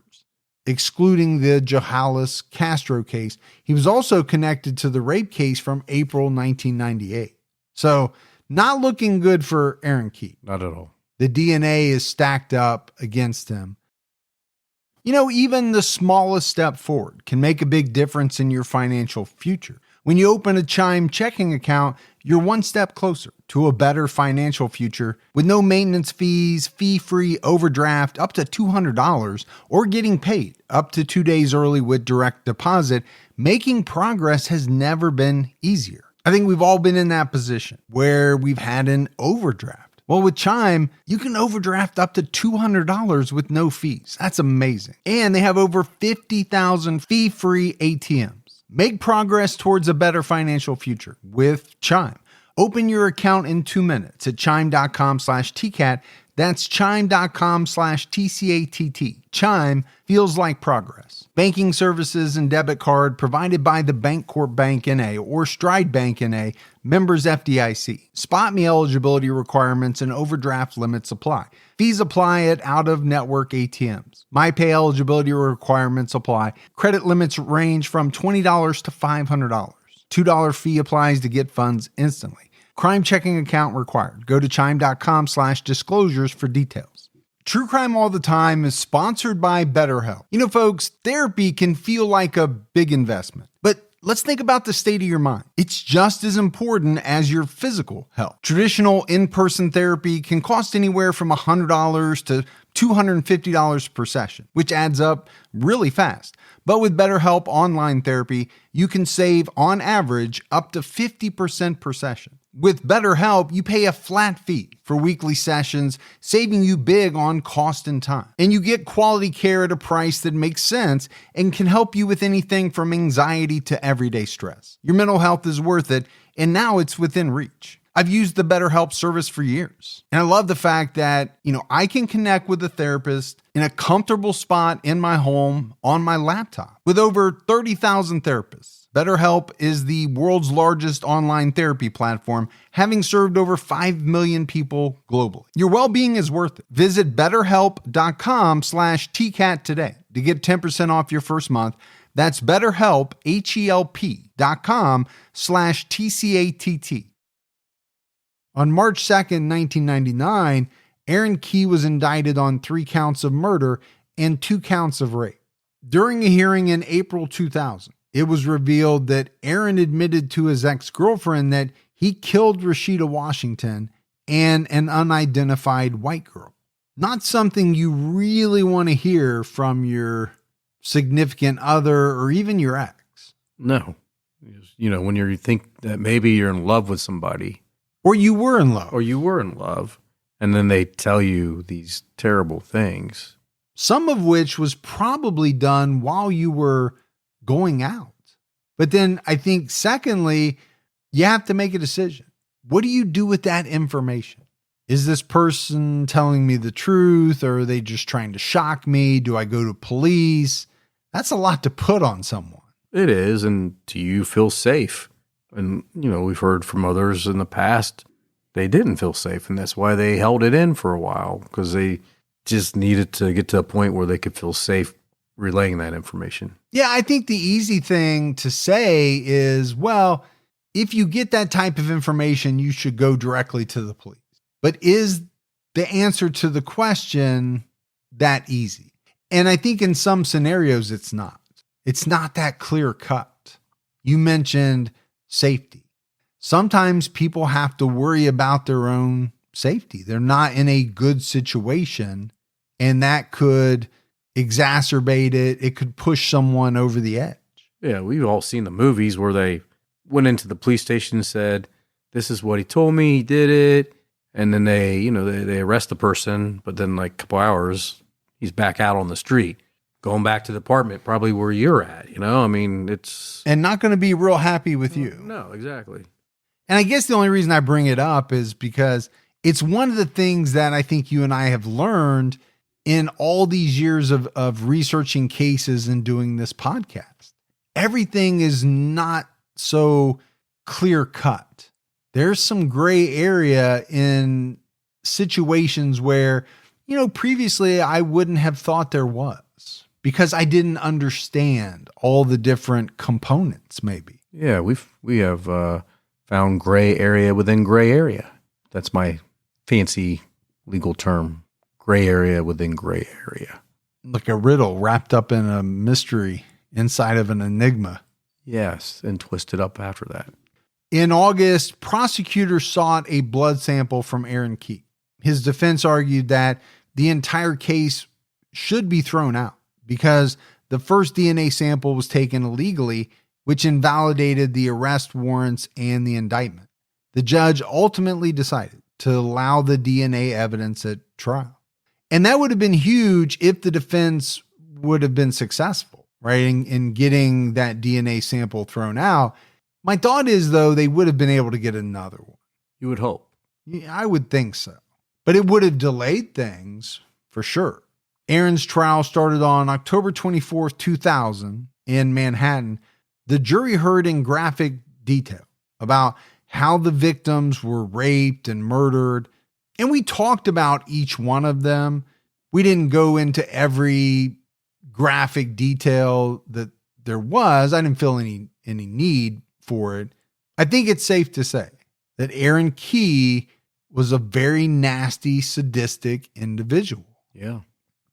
Excluding the Johalis Castro case, he was also connected to the rape case from April 1998. So, not looking good for Arohn Kee. Not at all. The DNA is stacked up against him. Even the smallest step forward can make a big difference in your financial future. When you open a Chime checking account, you're one step closer to a better financial future with no maintenance fees, fee-free overdraft up to $200, or getting paid up to 2 days early with direct deposit. Making progress has never been easier. I think we've all been in that position where we've had an overdraft. Well, with Chime, you can overdraft up to $200 with no fees. That's amazing. And they have over 50,000 fee-free ATMs. Make progress towards a better financial future with Chime. Open your account in 2 minutes at chime.com/TCAT. That's chime.com/TCATT. Chime feels like progress. Banking services and debit card provided by the Bancorp Bank N.A. or Stride Bank N.A., members FDIC. Spot me eligibility requirements and overdraft limits apply. Fees apply at out-of-network ATMs. MyPay eligibility requirements apply. Credit limits range from $20 to $500. $2 fee applies to get funds instantly. Crime checking account required. Go to chime.com/disclosures for details. True Crime All the Time is sponsored by BetterHelp. Folks, therapy can feel like a big investment, but let's think about the state of your mind. It's just as important as your physical health. Traditional in-person therapy can cost anywhere from $100 to $250 per session, which adds up really fast. But with BetterHelp Online Therapy, you can save, on average, up to 50% per session. With BetterHelp, you pay a flat fee for weekly sessions, saving you big on cost and time. And you get quality care at a price that makes sense and can help you with anything from anxiety to everyday stress. Your mental health is worth it, and now it's within reach. I've used the BetterHelp service for years. And I love the fact that, I can connect with a therapist in a comfortable spot in my home on my laptop. With over 30,000 therapists, BetterHelp is the world's largest online therapy platform, having served over 5 million people globally. Your well-being is worth it. Visit betterhelp.com/TCAT today to get 10% off your first month. That's BetterHelp, HELP.com/TCATT. On March 2nd, 1999, Arohn Kee was indicted on 3 counts of murder and 2 counts of rape. During a hearing in April 2000, it was revealed that Arohn admitted to his ex-girlfriend that he killed Rashida Washington and an unidentified white girl. Not something you really want to hear from your significant other or even your ex. No. When you think that maybe you're in love with somebody. Or you were in love. And then they tell you these terrible things. Some of which was probably done while you were going out. But then I think, secondly, you have to make a decision. What do you do with that information? Is this person telling me the truth, or are they just trying to shock me? Do I go to police? That's a lot to put on someone. It is. And do you feel safe? And, we've heard from others in the past, they didn't feel safe. And that's why they held it in for a while, because they just needed to get to a point where they could feel safe relaying that information. Yeah, I think the easy thing to say is, well, if you get that type of information, you should go directly to the police. But is the answer to the question that easy? And I think in some scenarios, it's not. It's not that clear cut. You mentioned safety. Sometimes people have to worry about their own safety. They're not in a good situation, and that could exacerbate it. It could push someone over the edge. Yeah, we've all seen the movies where they went into the police station and said, this is what he told me, he did it. And then they arrest the person, but then like a couple hours, he's back out on the street, going back to the apartment, probably where you're at, it's... And not going to be real happy with you. No, exactly. And I guess the only reason I bring it up is because it's one of the things that I think you and I have learned in all these years of researching cases and doing this podcast. Everything is not so clear cut. There's some gray area in situations where, previously I wouldn't have thought there was, because I didn't understand all the different components maybe. Yeah, we have found gray area within gray area. That's my fancy legal term. Gray area within gray area. Like a riddle wrapped up in a mystery inside of an enigma. Yes, and twisted up after that. In August, prosecutors sought a blood sample from Arohn Kee. His defense argued that the entire case should be thrown out because the first DNA sample was taken illegally, which invalidated the arrest warrants and the indictment. The judge ultimately decided to allow the DNA evidence at trial. And that would have been huge if the defense would have been successful, right, in getting that DNA sample thrown out. My thought is, though, they would have been able to get another one. You would hope. Yeah, I would think so. But it would have delayed things for sure. Arohn's trial started on October 24th, 2000 in Manhattan. The jury heard in graphic detail about how the victims were raped and murdered. And we talked about each one of them. We didn't go into every graphic detail that there was. I didn't feel any need for it. I think it's safe to say that Arohn Kee was a very nasty, sadistic individual. Yeah.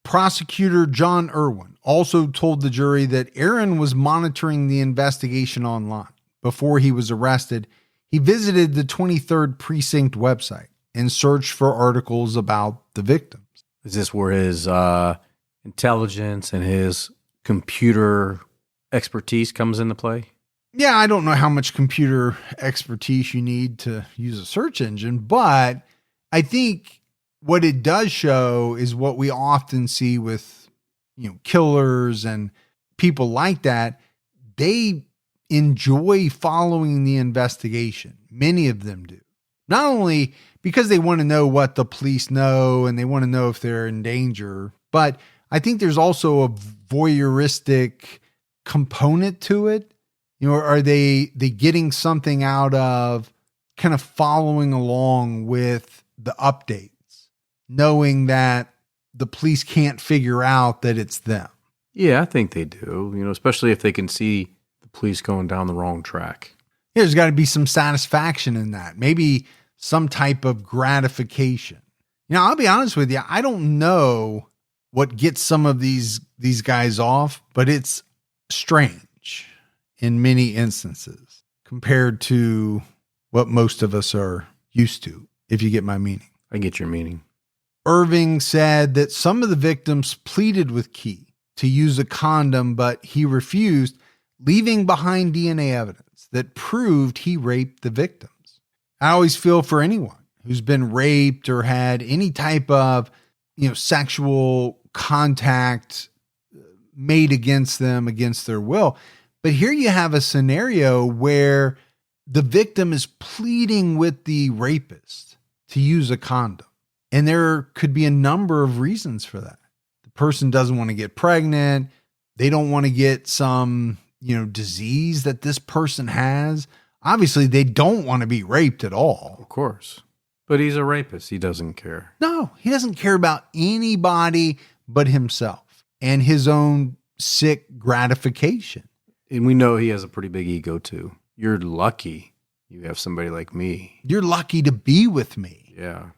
Prosecutor John Irwin also told the jury that Arohn was monitoring the investigation online. Before he was arrested, he visited the 23rd Precinct website and searched for articles about the victims. Is this where his intelligence and his computer expertise comes into play? Yeah, I don't know how much computer expertise you need to use a search engine, but I think what it does show is what we often see with, killers and people like that. They enjoy following the investigation. Many of them do. Not only because they want to know what the police know and they want to know if they're in danger, but I think there's also a voyeuristic component to it. Are they getting something out of kind of following along with the updates, knowing that the police can't figure out that it's them? Yeah, I think they do, especially if they can see the police going down the wrong track. There's got to be some satisfaction in that, maybe some type of gratification. I'll be honest with you, I don't know what gets some of these guys off, but it's strange in many instances compared to what most of us are used to, if you get my meaning. I get your meaning. Irving said that some of the victims pleaded with Kee to use a condom, but he refused, leaving behind DNA evidence that proved he raped the victims. I always feel for anyone who's been raped or had any type of, sexual contact made against them against their will. But here you have a scenario where the victim is pleading with the rapist to use a condom. And there could be a number of reasons for that. The person doesn't want to get pregnant. They don't want to get some, disease that this person has. Obviously, they don't want to be raped at all. Of course. But he's a rapist. He doesn't care. No, he doesn't care about anybody but himself and his own sick gratification. And we know he has a pretty big ego too. You're lucky you have somebody like me. You're lucky to be with me. Yeah.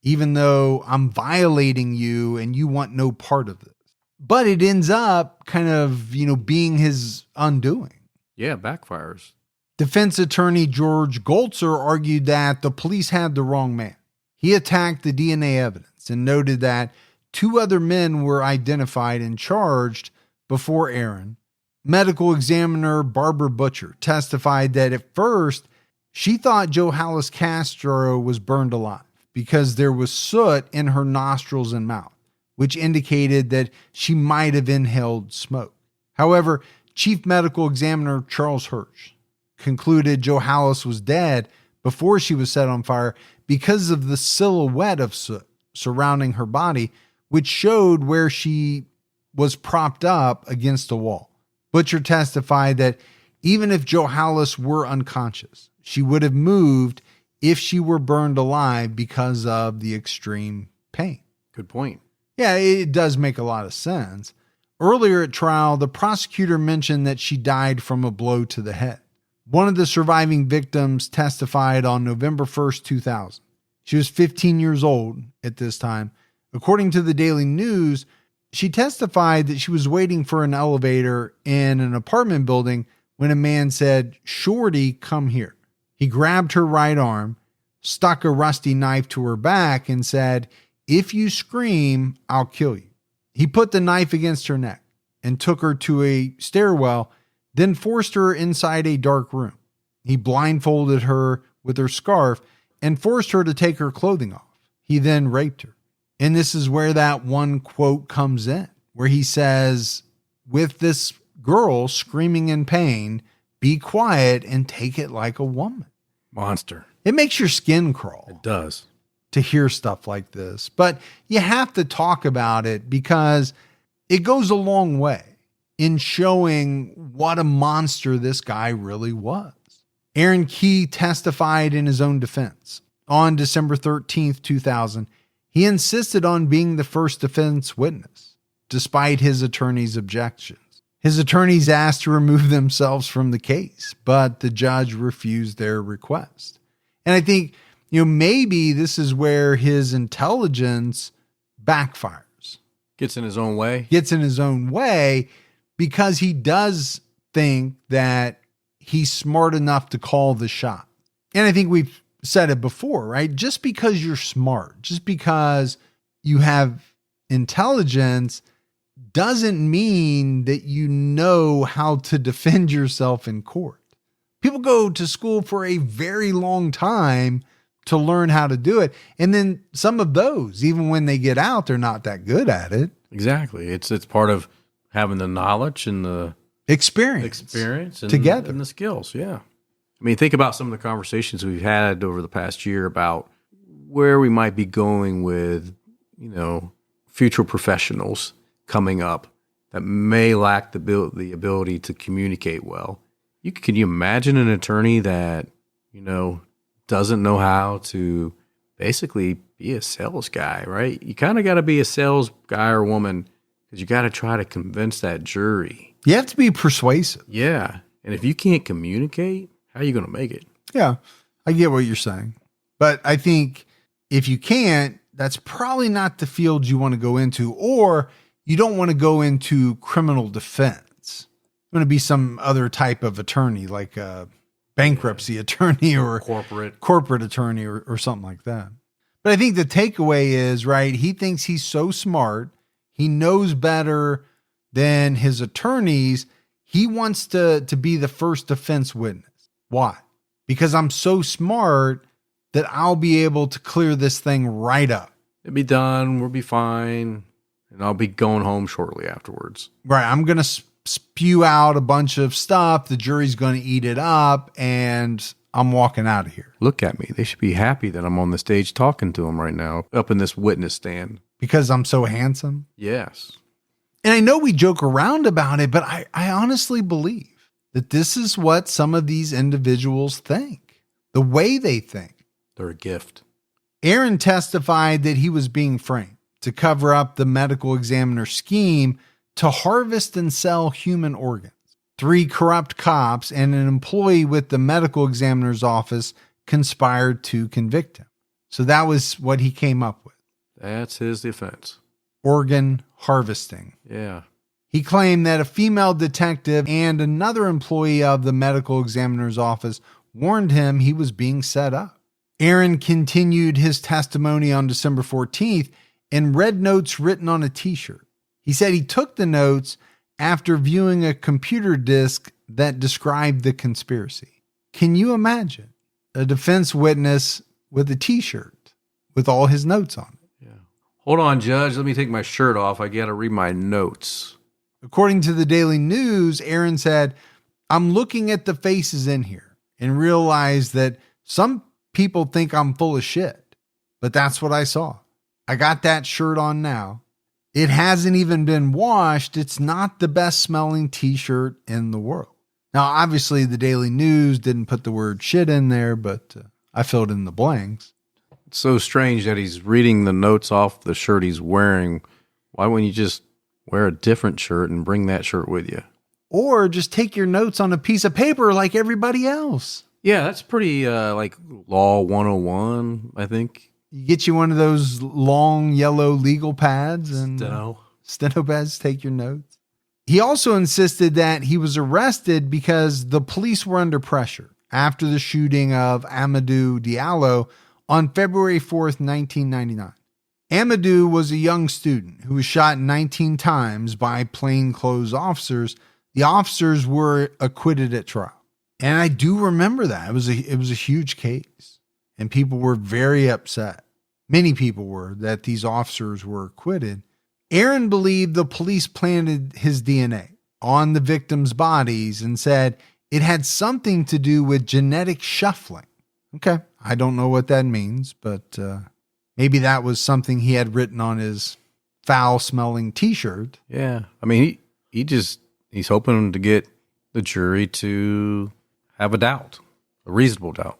Even though I'm violating you and you want no part of this. But it ends up kind of, being his undoing. Yeah, backfires. Defense attorney George Goltzer argued that the police had the wrong man. He attacked the DNA evidence and noted that 2 other men were identified and charged before Arohn. Medical examiner Barbara Butcher testified that at first she thought Johannes Castro was burned alive because there was soot in her nostrils and mouth, which indicated that she might have inhaled smoke. However, Chief Medical Examiner Charles Hirsch concluded Johannes was dead before she was set on fire because of the silhouette of soot surrounding her body, which showed where she was propped up against a wall. Butcher testified that even if Johannes were unconscious, she would have moved if she were burned alive because of the extreme pain. Good point. Yeah, it does make a lot of sense. Earlier at trial, the prosecutor mentioned that she died from a blow to the head. One of the surviving victims testified on November 1st, 2000. She was 15 years old at this time. According to the Daily News, she testified that she was waiting for an elevator in an apartment building when a man said, "Shorty, come here." He grabbed her right arm, stuck a rusty knife to her back, and said, "If you scream, I'll kill you." He put the knife against her neck and took her to a stairwell, then forced her inside a dark room. He blindfolded her with her scarf and forced her to take her clothing off. He then raped her. And this is where that one quote comes in, where he says, with this girl screaming in pain, "Be quiet and take it like a woman." Monster. It makes your skin crawl. It does. To hear stuff like this. But you have to talk about it because it goes a long way in showing what a monster this guy really was. Arohn Kee testified in his own defense. On December 13th, 2000, he insisted on being the first defense witness, despite his attorney's objections. His attorneys asked to remove themselves from the case, but the judge refused their request. And I think, maybe this is where his intelligence backfires. Gets in his own way. Gets in his own way because he does think that he's smart enough to call the shot. And I think we've said it before, right? Just because you're smart, just because you have intelligence doesn't mean that you know how to defend yourself in court. People go to school for a very long time to learn how to do it. And then some of those, even when they get out, they're not that good at it. Exactly. It's part of having the knowledge and the experience and, together and the skills. Yeah. I mean, think about some of the conversations we've had over the past year about where we might be going with, future professionals coming up that may lack the ability to communicate well. Can you imagine an attorney that, doesn't know how to basically be a sales guy, right? You kind of got to be a sales guy or woman because you got to try to convince that jury. You have to be persuasive. Yeah. And if you can't communicate, how are you going to make it? Yeah, I get what you're saying. But I think if you can't, that's probably not the field you want to go into. Or you don't want to go into criminal defense. You want to be some other type of attorney, like a bankruptcy attorney or corporate attorney or something like that. But I think the takeaway is, right, he thinks he's so smart. He knows better than his attorneys. He wants to be the first defense witness. Why? Because I'm so smart that I'll be able to clear this thing right up. It'll be done. We'll be fine. And I'll be going home shortly afterwards. Right. I'm going to spew out a bunch of stuff. The jury's going to eat it up and I'm walking out of here. Look at me. They should be happy that I'm on the stage talking to them right now, up in this witness stand. Because I'm so handsome? Yes. And I know we joke around about it, but I honestly believe that this is what some of these individuals think. The way they think. They're a gift. Arohn testified that he was being framed to cover up the medical examiner scheme to harvest and sell human organs. 3 corrupt cops and an employee with the medical examiner's office conspired to convict him. So that was what he came up with. That's his defense. Organ harvesting. Yeah. He claimed that a female detective and another employee of the medical examiner's office warned him he was being set up. Arohn continued his testimony on December 14th and read notes written on a t-shirt. He said he took the notes after viewing a computer disk that described the conspiracy. Can you imagine a defense witness with a t-shirt with all his notes on it? Yeah. Hold on, Judge. Let me take my shirt off. I got to read my notes. According to the Daily News, Arohn said, I'm looking at the faces in here and realize that some people think I'm full of shit, but that's what I saw. I got that shirt on now. It hasn't even been washed. It's not the best smelling t-shirt in the world. Now, obviously, the Daily News didn't put the word shit in there, but I filled in the blanks. It's so strange that he's reading the notes off the shirt he's wearing. Why wouldn't you just wear a different shirt and bring that shirt with you? Or just take your notes on a piece of paper like everybody else. Yeah, that's pretty like Law 101, I think. You get you one of those long yellow legal pads and steno pads, take your notes. He also insisted that he was arrested because the police were under pressure after the shooting of Amadou Diallo on February 4th, 1999. Amadou was a young student who was shot 19 times by plainclothes officers. The officers were acquitted at trial. And I do remember that. It was a huge case. And people were very upset. Many people were that these officers were acquitted. Arohn believed the police planted his DNA on the victims' bodies and said it had something to do with genetic shuffling. Okay, I don't know what that means, but maybe that was something he had written on his foul-smelling t-shirt. Yeah, I mean, he's hoping to get the jury to have a doubt, a reasonable doubt.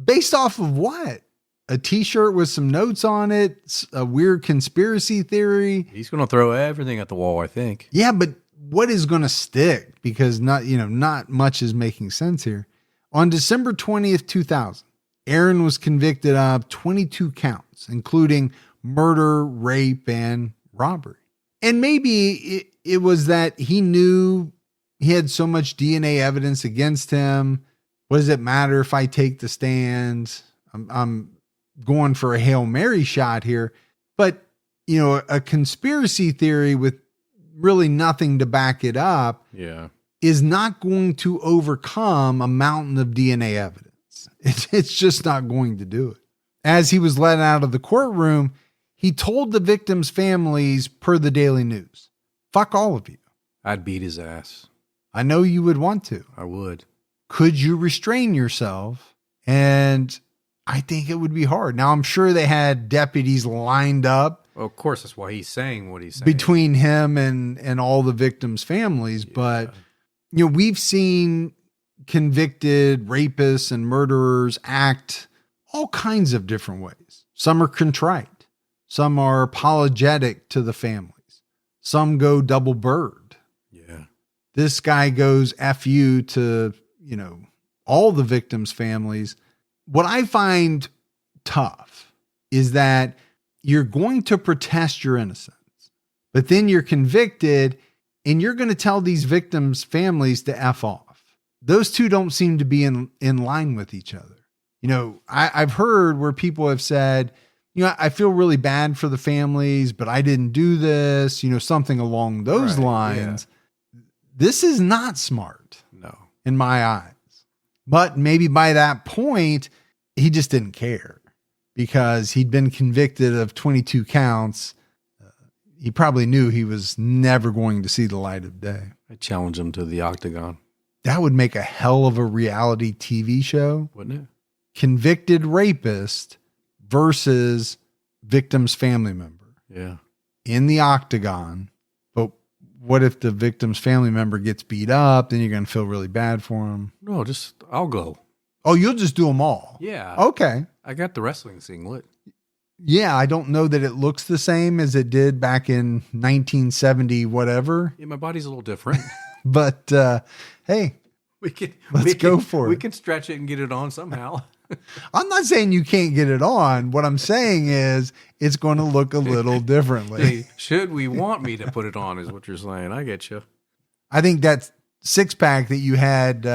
Based off of what? A t-shirt with some notes on it, a weird conspiracy theory. He's going to throw everything at the wall, I think. Yeah, but what is going to stick? Because not much is making sense here. On December 20th, 2000, Arohn was convicted of 22 counts, including murder, rape, and robbery. And maybe it was that he knew he had so much DNA evidence against him. What does it matter if I take the stand? I'm going for a Hail Mary shot here. But, a conspiracy theory with really nothing to back it up is not going to overcome a mountain of DNA evidence. It's just not going to do it. As he was let out of the courtroom, he told the victims' families, per the Daily News, fuck all of you. I'd beat his ass. I know you would want to. I would. Could you restrain yourself? And I think it would be hard. Now, I'm sure they had deputies lined up. Well, of course, that's why he's saying what he's saying. Between him and all the victims' families. Yeah. But, we've seen convicted rapists and murderers act all kinds of different ways. Some are contrite. Some are apologetic to the families. Some go double bird. Yeah. This guy goes F you to, all the victims' families. What I find tough is that you're going to protest your innocence. but then you're convicted and you're going to tell these victims' families to F off. Those two don't seem to be in line with each other. I've heard where people have said, I feel really bad for the families, but I didn't do this, something along those lines. Yeah. This is not smart. No. In my eyes. But maybe by that point, he just didn't care because he'd been convicted of 22 counts. He probably knew he was never going to see the light of day. I challenge him to the octagon. That would make a hell of a reality TV show. Wouldn't it? Convicted rapist versus victim's family member. Yeah. In the octagon. But what if the victim's family member gets beat up? Then you're going to feel really bad for him. No, I'll go. Oh, you'll just do them all. Yeah. Okay. I got the wrestling singlet. Yeah, I don't know that it looks the same as it did back in 1970, whatever. Yeah, my body's a little different. But hey, let's go for it. We can stretch it and get it on somehow. I'm not saying you can't get it on. What I'm saying is it's going to look a little differently. Should we want me to put it on is what you're saying. I get you. I think that six-pack that you had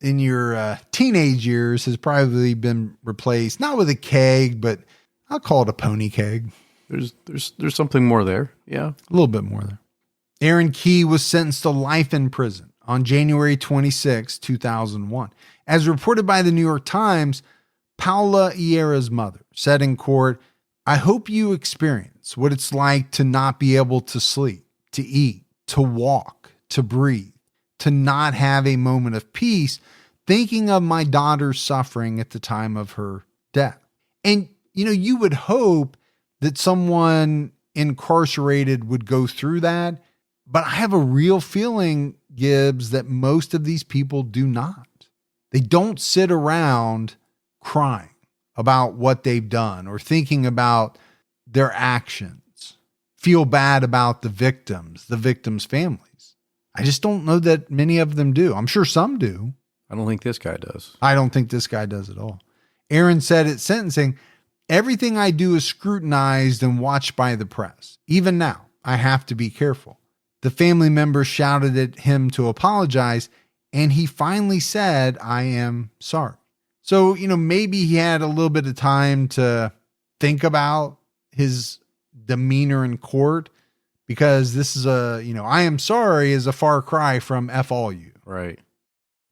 in your teenage years has probably been replaced, not with a keg, but I'll call it a pony keg. There's something more there. Yeah. A little bit more there. Arohn Kee was sentenced to life in prison on January 26, 2001. As reported by the New York Times, Paula Iera's mother said in court, "I hope you experience what it's like to not be able to sleep, to eat, to walk, to breathe, to not have a moment of peace, thinking of my daughter's suffering at the time of her death." And you would hope that someone incarcerated would go through that, but I have a real feeling, Gibbs, that most of these people do not. They don't sit around crying about what they've done or thinking about their actions, feel bad about the victims' families. I just don't know that many of them do. I'm sure some do. I don't think this guy does. I don't think this guy does at all. Arohn said at sentencing, "Everything I do is scrutinized and watched by the press. Even now, I have to be careful." The family members shouted at him to apologize, and he finally said, "I am sorry." So, maybe he had a little bit of time to think about his demeanor in court, because this is "I am sorry" is a far cry from F all you. Right.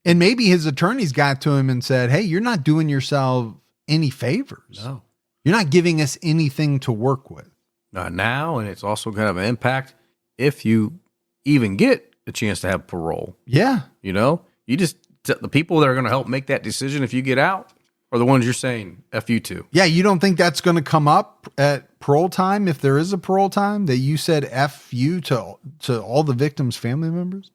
And maybe his attorneys got to him and said, "Hey, you're not doing yourself any favors. No. You're not giving us anything to work with." Not now, and it's also going to have an impact if you even get a chance to have parole. Yeah. You just, the people that are going to help make that decision if you get out are the ones you're saying F you to. Yeah, you don't think that's going to come up at parole time, if there is a parole time, that you said F you to all the victims' family members?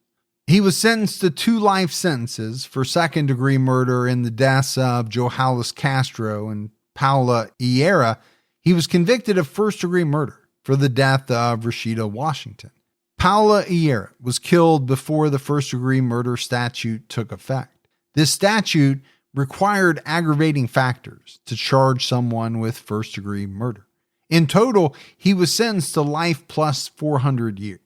He was sentenced to 2 life sentences for second-degree murder in the deaths of Johannes Castro and Paula Iera. He was convicted of first-degree murder for the death of Rashida Washington. Paula Iera was killed before the first-degree murder statute took effect. This statute required aggravating factors to charge someone with first-degree murder. In total, he was sentenced to life plus 400 years.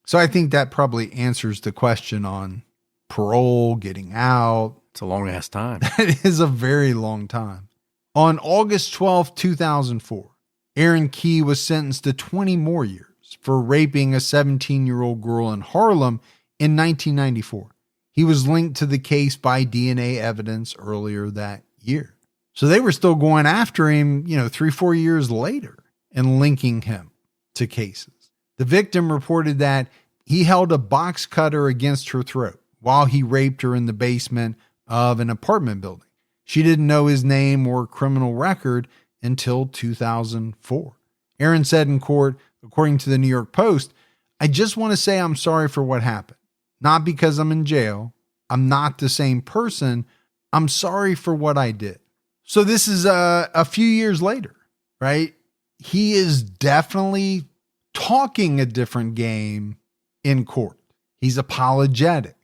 So I think that probably answers the question on parole, getting out. It's a long-ass time. That is a very long time. On August 12, 2004, Arohn Kee was sentenced to 20 more years for raping a 17-year-old girl in Harlem in 1994. He was linked to the case by DNA evidence earlier that year. So they were still going after him, 3-4 years later and linking him to cases. The victim reported that he held a box cutter against her throat while he raped her in the basement of an apartment building. She didn't know his name or criminal record until 2004. Arohn said in court, according to the New York Post, "I just want to say I'm sorry for what happened. Not because I'm in jail. I'm not the same person. I'm sorry for what I did." So this is a few years later, right? He is definitely talking a different game in court. He's apologetic.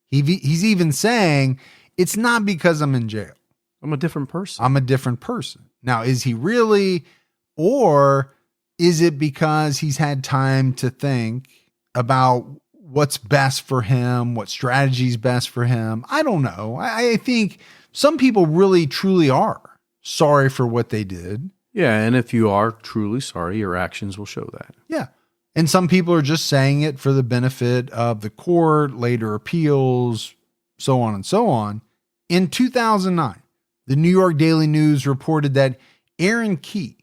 He's even saying, it's not because I'm in jail. I'm a different person. I'm a different person. Now, is he really, or Is it because he's had time to think about what's best for him, what strategy's best for him? I don't know. I think some people really, truly are sorry for what they did. Yeah, and if you are truly sorry, your actions will show that. Yeah. And some people are just saying it for the benefit of the court, later appeals, so on and so on. In 2009, the New York Daily News reported that Arohn Kee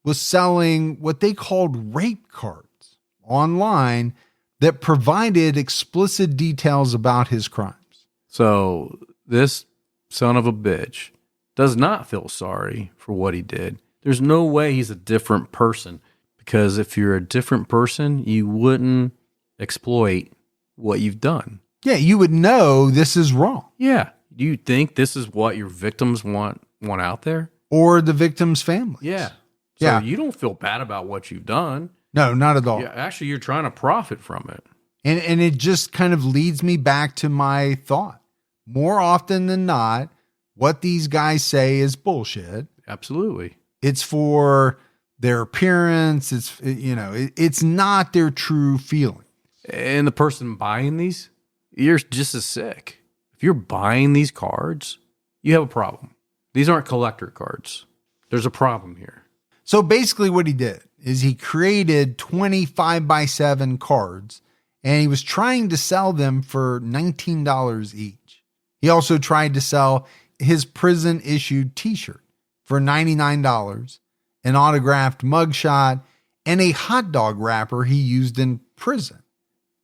was selling what they called rape cards online that provided explicit details about his crimes. So this son of a bitch does not feel sorry for what he did. There's no way he's a different person, because if you're a different person, you wouldn't exploit what you've done. Yeah, you would know this is wrong. Yeah. Do you think this is what your victims want out there? Or the victim's families. Yeah. So Yeah. you don't feel bad about what you've done. No, not at all. Yeah, actually, you're trying to profit from it. And it just kind of leads me back to my thought. More often than not, what these guys say is bullshit. Absolutely. It's for their appearance. It's not their true feeling. And the person buying these, you're just as sick. If you're buying these cards, you have a problem. These aren't collector cards. There's a problem here. So basically what he did is he created 20 5x7 cards, and he was trying to sell them for $19 each. He also tried to sell his prison issued t-shirt for $99, an autographed mugshot, and a hot dog wrapper he used in prison.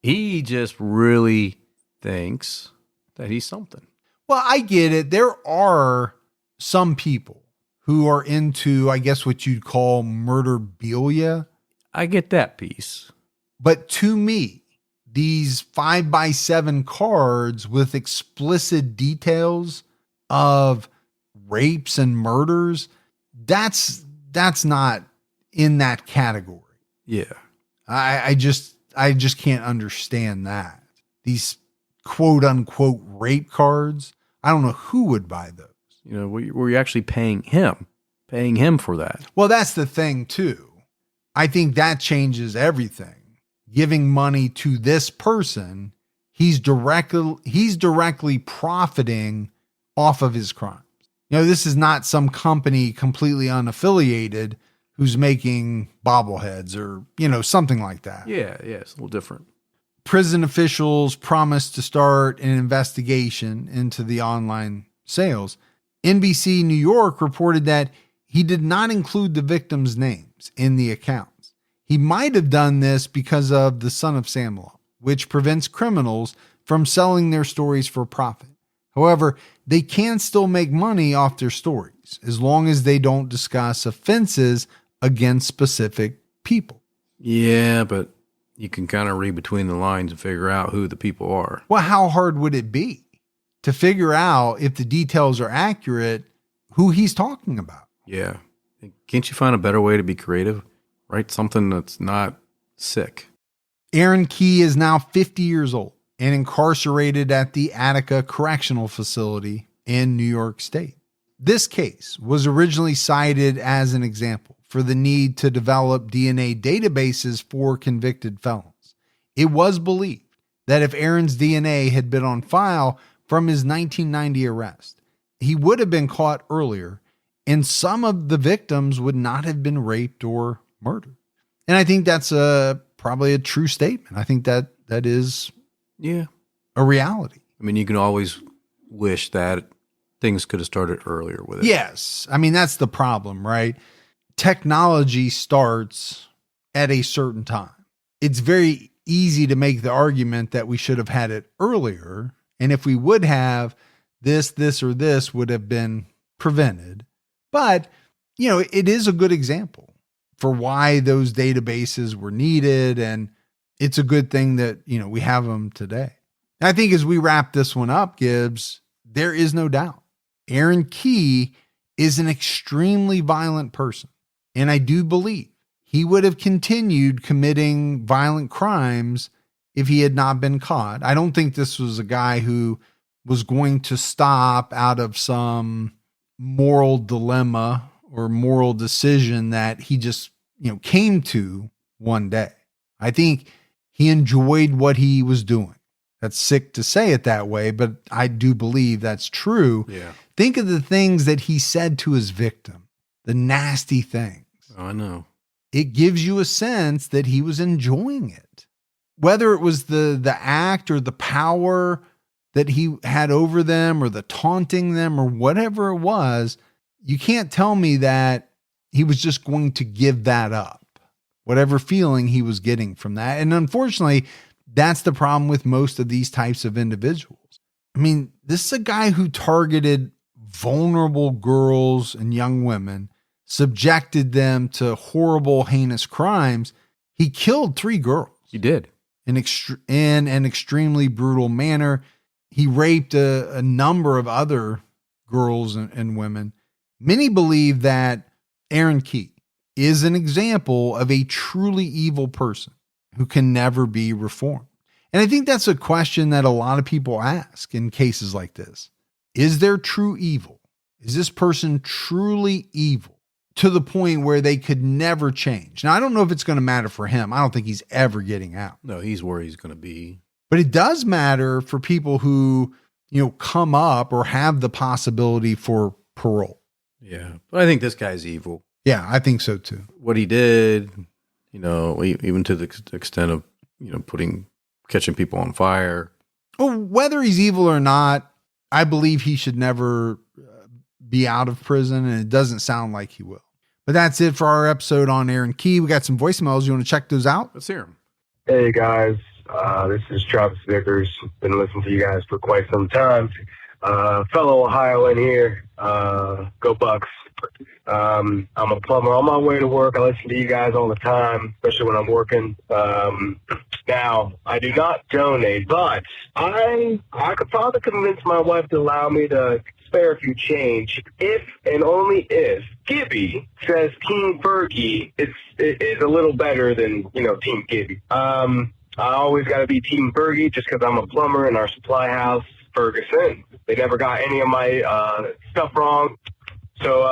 He just really thinks that he's something. Well, I get it. There are some people who are into, I guess, what you'd call murderabilia. I get that piece. But to me, these 5x7 cards with explicit details of rapes and murders, that's not in that category. Yeah. I just can't understand that. These quote unquote rape cards, I don't know who would buy those. You know, were you actually paying him for that? Well, that's the thing too. I think that changes everything. Giving money to this person, he's directly profiting off of his crimes. You know, this is not some company completely unaffiliated who's making bobbleheads or, something like that. Yeah, it's a little different. Prison officials promised to start an investigation into the online sales. NBC New York reported that he did not include the victims' names in the accounts. He might have done this because of the Son of Sam law, which prevents criminals from selling their stories for profit. However, they can still make money off their stories as long as they don't discuss offenses against specific people. Yeah, but you can kind of read between the lines and figure out who the people are. Well, how hard would it be to figure out, if the details are accurate, who he's talking about? Yeah. Can't you find a better way to be creative? Write something that's not sick. Arohn Kee is now 50 years old and incarcerated at the Attica Correctional Facility in New York State. This case was originally cited as an example for the need to develop DNA databases for convicted felons. It was believed that if Arohn's DNA had been on file from his 1990 arrest, he would have been caught earlier, and some of the victims would not have been raped or murdered. And I think that's probably a true statement. I think that is a reality. I mean, you can always wish that things could have started earlier with it. Yes. I mean, that's the problem, right? Technology starts at a certain time. It's very easy to make the argument that we should have had it earlier. And if we would have, this, or this would have been prevented. But, it is a good example for why those databases were needed. And it's a good thing that, we have them today. And I think as we wrap this one up, Gibbs, there is no doubt Arohn Kee is an extremely violent person. And I do believe he would have continued committing violent crimes if he had not been caught. I don't think this was a guy who was going to stop out of some moral dilemma or moral decision that he just came to one day. I think he enjoyed what he was doing. That's sick to say it that way, but I do believe that's true. Yeah. Think of the things that he said to his victim, the nasty things. I know. It gives you a sense that he was enjoying it. Whether it was the act or the power that he had over them or the taunting them or whatever it was, you can't tell me that he was just going to give that up, whatever feeling he was getting from that. And unfortunately, that's the problem with most of these types of individuals. I mean, this is a guy who targeted vulnerable girls and young women, subjected them to horrible, heinous crimes. He killed 3 girls. He did. In an extremely brutal manner. He raped a number of other girls and women. Many believe that Arohn Kee is an example of a truly evil person who can never be reformed. And I think that's a question that a lot of people ask in cases like this. Is there true evil? Is this person truly evil to the point where they could never change? Now, I don't know if it's going to matter for him. I don't think he's ever getting out. No, he's where he's going to be. But it does matter for people who, come up or have the possibility for parole. Yeah. But I think this guy's evil. Yeah, I think so too. What he did, even to the extent of, catching people on fire. Well, whether he's evil or not, I believe he should never be out of prison, and it doesn't sound like he will. But that's it for our episode on Arohn Kee. We got some voicemails. You want to check those out? Let's hear them. Hey guys, this is Travis Vickers. Been listening to you guys for quite some time. Fellow Ohioan here. Go Bucks. I'm a plumber on my way to work. I listen to you guys all the time, especially when I'm working. Now, I do not donate, but I could probably convince my wife to allow me to spare a few change if and only if Gibby says Team Fergie is a little better than, Team Gibby. I always got to be Team Fergie just because I'm a plumber in our supply house, Ferguson. They never got any of my stuff wrong. So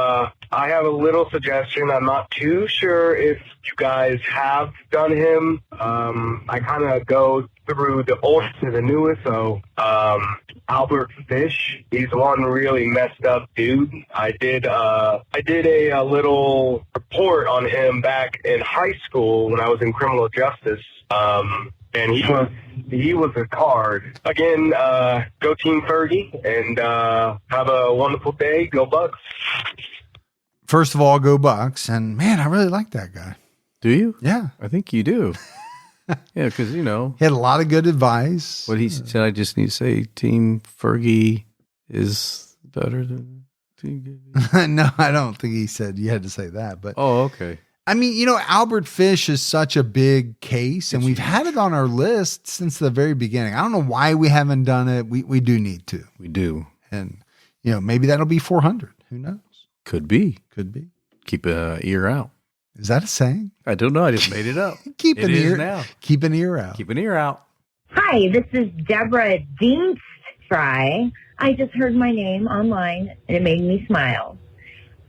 I have a little suggestion. I'm not too sure if you guys have done him. I kind of go through the oldest to the newest. So Albert Fish, he's one really messed up dude. I did a little report on him back in high school when I was in criminal justice. And he was a card. Again, go Team Fergie, and have a wonderful day. Go Bucks. First of all, go Bucks. And man, I really like that guy. Do you? Yeah. I think you do. Yeah, because, He had a lot of good advice. What he said, I just need to say Team Fergie is better than Team Gibby. No, I don't think he said you had to say that. But Oh, okay. I mean, Albert Fish is such a big case, and we've had it on our list since the very beginning. I don't know why we haven't done it. We do need to. We do. And, maybe that'll be 400. Who knows? Could be. Could be. Keep an ear out. Is that a saying? I don't know. I just made it up. Keep It an is ear now. Keep an ear out. Keep an ear out. Hi, this is Deborah Dienstfry. I just heard my name online, and it made me smile.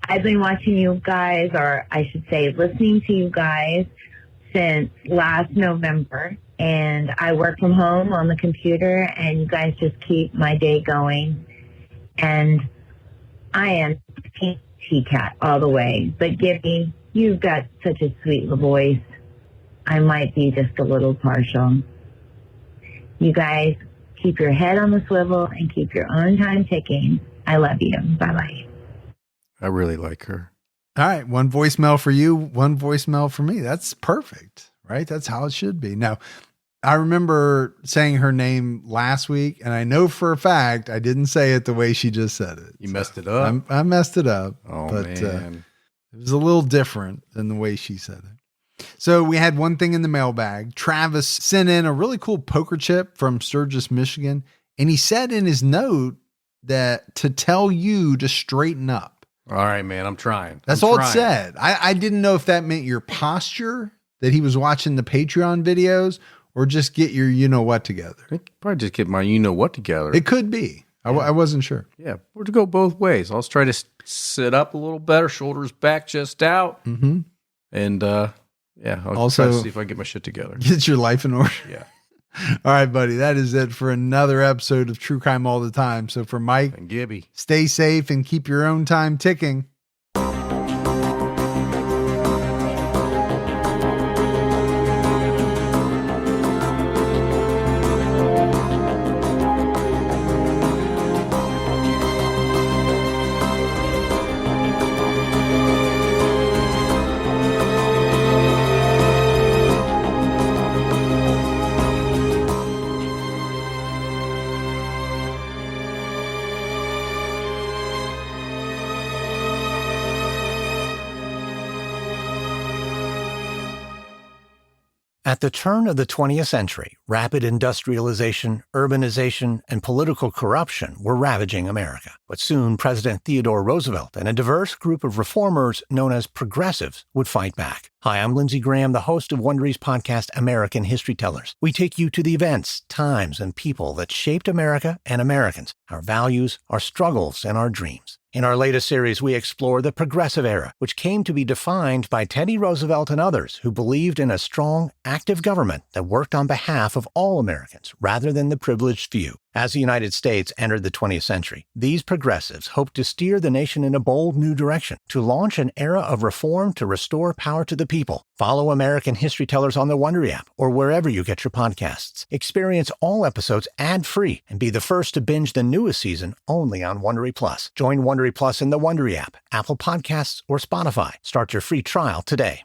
I've been watching you guys, or I should say listening to you guys, since last November. And I work from home on the computer, and you guys just keep my day going. And I am T-Cat all the way. But Gibby, you've got such a sweet voice. I might be just a little partial. You guys keep your head on the swivel and keep your own time ticking. I love you. Bye-bye. I really like her. All right. One voicemail for you, one voicemail for me. That's perfect, right? That's how it should be. Now, I remember saying her name last week, and I know for a fact I didn't say it the way she just said it. You messed it up? I messed it up. Oh, but, man. It was a little different than the way she said it. So we had one thing in the mailbag. Travis sent in a really cool poker chip from Sturgis, Michigan. And he said in his note that to tell you to straighten up. All right, man. I'm trying. That's I'm all trying. it said. I didn't know if that meant your posture, that he was watching the Patreon videos, or just get your you-know-what together. I think probably just get my you-know-what together. It could be. I wasn't sure. Yeah, or to go both ways. I'll try to sit up a little better, shoulders back, chest out, Mm-hmm. And I'll Also- try to see if I can get my shit together. Get your life in order. Yeah. All right, buddy. That is it for another episode of True Crime All the Time. So for Mike, And Gibby. stay safe and keep your own time ticking. At the turn of the 20th century, rapid industrialization, urbanization, and political corruption were ravaging America. But soon, President Theodore Roosevelt and a diverse group of reformers known as progressives would fight back. Hi, I'm Lindsey Graham, the host of Wondery's podcast, American History Tellers. We take you to the events, times, and people that shaped America and Americans, our values, our struggles, and our dreams. In our latest series, we explore the Progressive Era, which came to be defined by Teddy Roosevelt and others who believed in a strong, active government that worked on behalf of all Americans rather than the privileged few. As the United States entered the 20th century, these progressives hoped to steer the nation in a bold new direction, to launch an era of reform to restore power to the people. Follow American History Tellers on the Wondery app or wherever you get your podcasts. Experience all episodes ad-free and be the first to binge the newest season only on Wondery Plus. Join Wondery Plus in the Wondery app, Apple Podcasts, or Spotify. Start your free trial today.